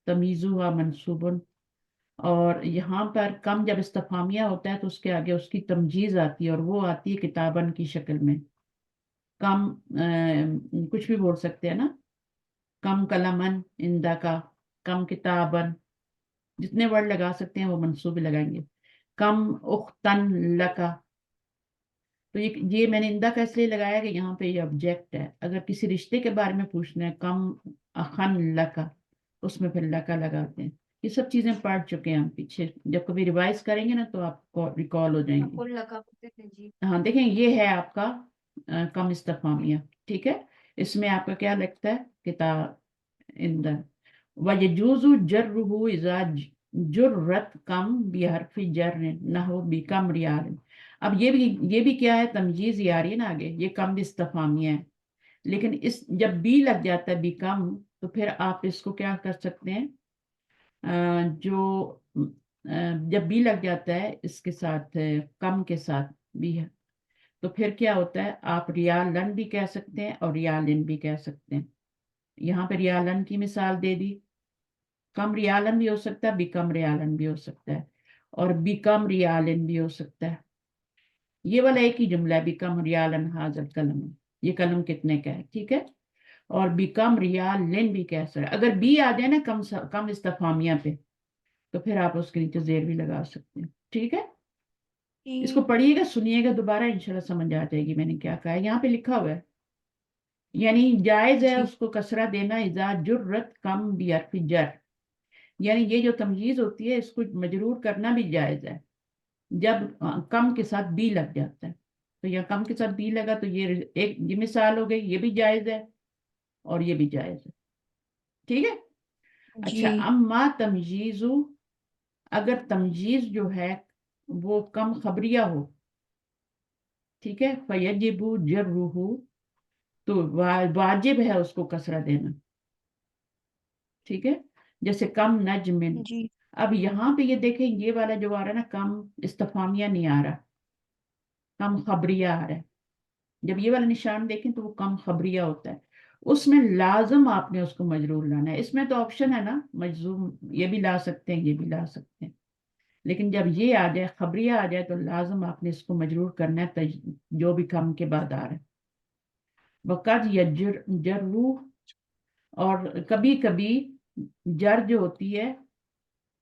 تمیزها منصوب، اور یہاں پر کم جب استفہامیہ ہوتا ہے تو اس کے آگے اس کی تمجیز آتی ہے، اور وہ آتی ہے کتابن کی شکل میں. کم کچھ بھی بول سکتے ہیں نا، کم قلمن اندا کا، کم کتابن، جتنے ورڈ لگا سکتے ہیں وہ منصوب لگائیں گے. کم اختن لکا، تو یہ میں نے اندا کا اس لیے لگایا کہ یہاں پہ یہ آبجیکٹ ہے. اگر کسی رشتے کے بارے میں پوچھنا ہے، کم اخن لکا، اس میں پھر لکا لگاتے ہیں. یہ سب چیزیں پڑھ چکے ہیں ہم پیچھے، جب کبھی ریوائز کریں گے نا تو آپ کو ریکال ہو جائیں گی. کل لگا پتے تھے جی. ہاں دیکھیں، یہ ہے آپ کا کم استفہامیہ، ٹھیک ہے. اس میں آپ کا کیا لگتا ہے، کتاب اندر. وَيَجُوزُ جَرُّهُ إِذَا جُرَّتْ کم بِحرف جر نحو بِکم ریال. اب یہ بھی کیا ہے، تمجیز ہی آ رہی ہے نا آگے، یہ کم استفہامیہ ہے. لیکن اس جب بی لگ جاتا ہے بیکم، تو پھر آپ اس کو کیا کر سکتے ہیں، جو جب بی لگ جاتا ہے اس کے ساتھ، کم کے ساتھ بھی ہے، تو پھر کیا ہوتا ہے، آپ ریالن بھی کہہ سکتے ہیں اور ریالن بھی کہہ سکتے ہیں. یہاں پہ ریالن کی مثال دے دی، کم ریالن بھی ہو سکتا ہے، بیکم ریالن بھی ہو سکتا ہے، اور بیکم ریالن بھی ہو سکتا ہے. یہ والا ایک ہی جملہ ہے، بیکم ریالن حاضر قلم، یہ قلم کتنے کا ہے، ٹھیک ہے. اور بیکم ریالن بھی کہہ سکتے، اگر بی آ جائے نا کم استفہامیہ پہ، تو پھر آپ اس کے نیچے زیر بھی لگا سکتے ہیں، ٹھیک ہے. اس کو جی پڑھیے گا، سنیے گا دوبارہ، انشاءاللہ سمجھ آ جائے گی میں نے کیا کہا ہے. یہاں پہ لکھا ہوا ہے، یعنی جائز ہے جی اس کو کسرہ دینا، اذا جرت کم بحرف جر، یعنی یہ جو تمجیز ہوتی ہے اس کو مجرور کرنا بھی جائز ہے جب کم کے ساتھ بی لگ جاتا ہے. تو یا کم کے ساتھ بی لگا تو یہ مثال ہو گئی، یہ بھی جائز ہے اور یہ بھی جائز ہے، ٹھیک ہے. اچھا، جی اما تمجیز، اگر تمجیز جو ہے وہ کم خبریہ ہو، ٹھیک ہے، فیجب جرہ، تو واجب ہے اس کو کسرہ دینا، ٹھیک ہے. جیسے کم نجمن، جی اب یہاں پہ یہ دیکھیں، یہ والا جو آ رہا ہے نا، کم استفہامیہ نہیں آ رہا، کم خبریہ آ رہا ہے. جب یہ والا نشان دیکھیں تو وہ کم خبریہ ہوتا ہے، اس میں لازم آپ نے اس کو مجرور لانا ہے. اس میں تو آپشن ہے نا مجزوم، یہ بھی لا سکتے ہیں، یہ بھی لا سکتے ہیں، لیکن جب یہ آ جائے، خبریہ آ جائے، تو لازم آپ نے اس کو مجرور کرنا ہے، جو بھی کم کے بعد آ رہا ہے. وقت جرو، اور کبھی کبھی جر جو ہوتی ہے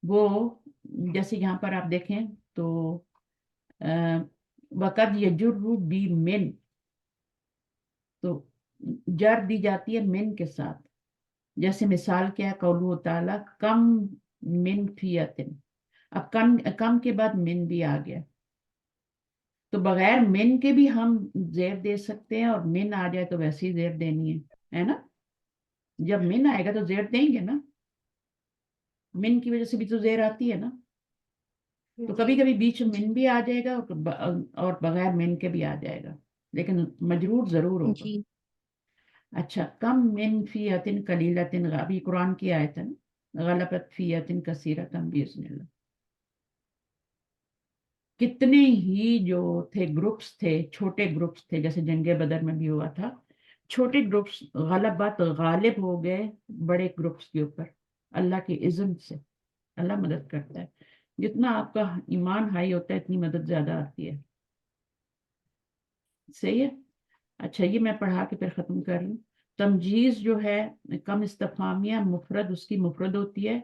وہ، جیسے یہاں پر آپ دیکھیں تو وقت یجر بی من، تو جر دی جاتی ہے من کے ساتھ. جیسے مثال کیا ہے، قولہ تعالیٰ کم من فیتن، اب کم کے بعد من بھی آ گیا، تو بغیر من کے بھی ہم زیر دے سکتے ہیں، اور من آ جائے تو ویسے ہی زیر دینی ہے نا. جب من آئے گا تو زیر دیں گے نا، من کی وجہ سے بھی تو زیر آتی ہے نا. تو جی کبھی کبھی بیچ میں من بھی آ جائے گا اور بغیر من کے بھی آ جائے گا، لیکن مجرور ضرور ہوگا. جی اچھا، کم من فیتن قلیلتن، ابھی قرآن کی آیت ہے نا، غلبت فیتن کثیرتن باذن اللہ. کتنے ہی جو تھے گروپس تھے، چھوٹے گروپس تھے، جیسے جنگ بدر میں بھی ہوا تھا، چھوٹے گروپس غلبت غالب ہو گئے بڑے گروپس کے اوپر، اللہ کے اذن سے. اللہ مدد کرتا ہے، جتنا آپ کا ایمان ہائی ہوتا ہے اتنی مدد زیادہ آتی ہے. صحیح ہے. اچھا، یہ میں پڑھا کے پھر ختم کر لوں. تمجیز جو ہے کم استفہامیہ مفرد، اس کی مفرد ہوتی ہے.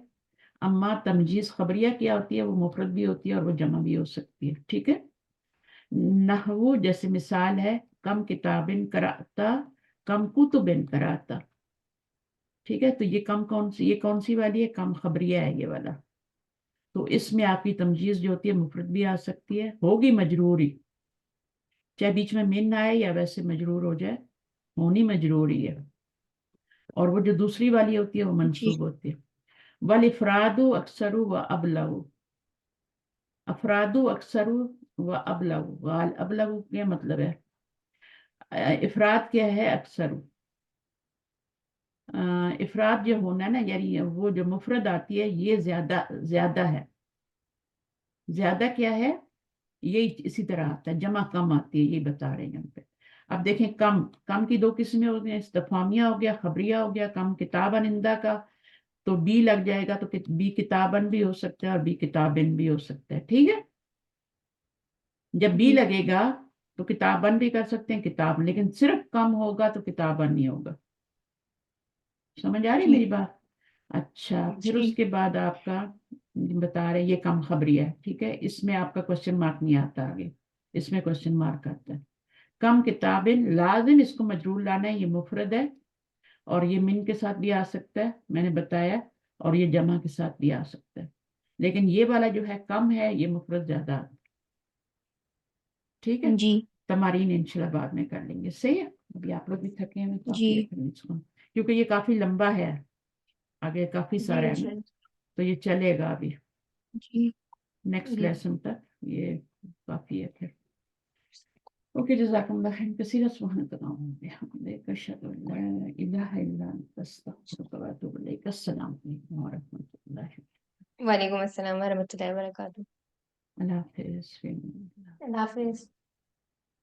اما تمجیز خبریہ کیا ہوتی ہے، وہ مفرد بھی ہوتی ہے اور وہ جمع بھی ہو سکتی ہے، ٹھیک ہے. नहवु जैसे मिसाल है कम किताबिन कराता, कम कुतुबिन कराता। ठीक है, तो ये कौन सी वाली है, कम खबरिया है ये वाला। तो इसमें आपकी तमजीज जो होती है मुफरद भी आ सकती है, होगी मजरूरी, चाहे बीच में मिन आए या वैसे मजरूर हो जाए, होनी मजरूरी है। और वो जो दूसरी वाली होती है वो जी मंसूब होती है। वल इफरादु अक्सरु व अबलगु, अफरादु अक्सरु व अबलगु, वाल अबलगु क्या मतलब है, इफराद क्या है, अक्सरु। इफराद जो होना है ना, यानी वो जो मुफरद आती है ये ज्यादा ज्यादा है। ज्यादा क्या है, ये इसी तरह आता है, जमा कम आती है, ये बता रहे हैं हम पे। अब देखें, कम कम की दो किस्में होती हैं, इस्तफामिया हो गया, खबरिया हो गया। कम किताबन इंदा का, तो बी लग जाएगा, तो बी किताबन भी हो सकता है और बी किताबिन भी हो सकता है। ठीक है, जब बी जी लगेगा तो किताबन भी कर सकते हैं, किताब, लेकिन सिर्फ कम होगा तो किताबन नहीं होगा। समझ आ रही जी मेरी बात? अच्छा, फिर जी उसके बाद आपका बता रहे ये कम खबरिया है। ठीक है, इसमें आपका क्वेश्चन मार्क नहीं आता आगे, इसमें क्वेश्चन मार्क आता है। कम किताबिन लाजिम, इसको मजरूर लाना है, ये मुफरद है और ये मिन के साथ भी आ सकता है, मैंने बताया, और ये जमा के साथ भी आ सकता है। लेकिन ये वाला जो है कम है, ये मुफरद ज्यादा आता है। ठीक है, जी तमारीन इंशाल्लाह बाद में कर लेंगे। सही है, अभी आप लोग भी थके हैं तो आप जी ये करें इसको, क्योंकि ये काफी लंबा है, आगे काफी जी सारा है ना, इंशाल्लाह तो ये चलेगा अभी जी नेक्स्ट जी लेसन तक, ये काफी है फिर। ओके, जज़ाकल्लाह खैर कसीरा, सुब्हानक अल्लाहुम्मा व बिहम्दिक, अशहदु अन ला इलाहा इल्ला अंता, अस्तगफिरुका व अतूबु इलैक। अस्सलामु अलैकुम व रहमतुल्लाहि, वालेकुम अस्सलाम वरहमतुल्लाहि वबरकातुहू। अल्लाह हाफिज़। अल्लाह हाफिज।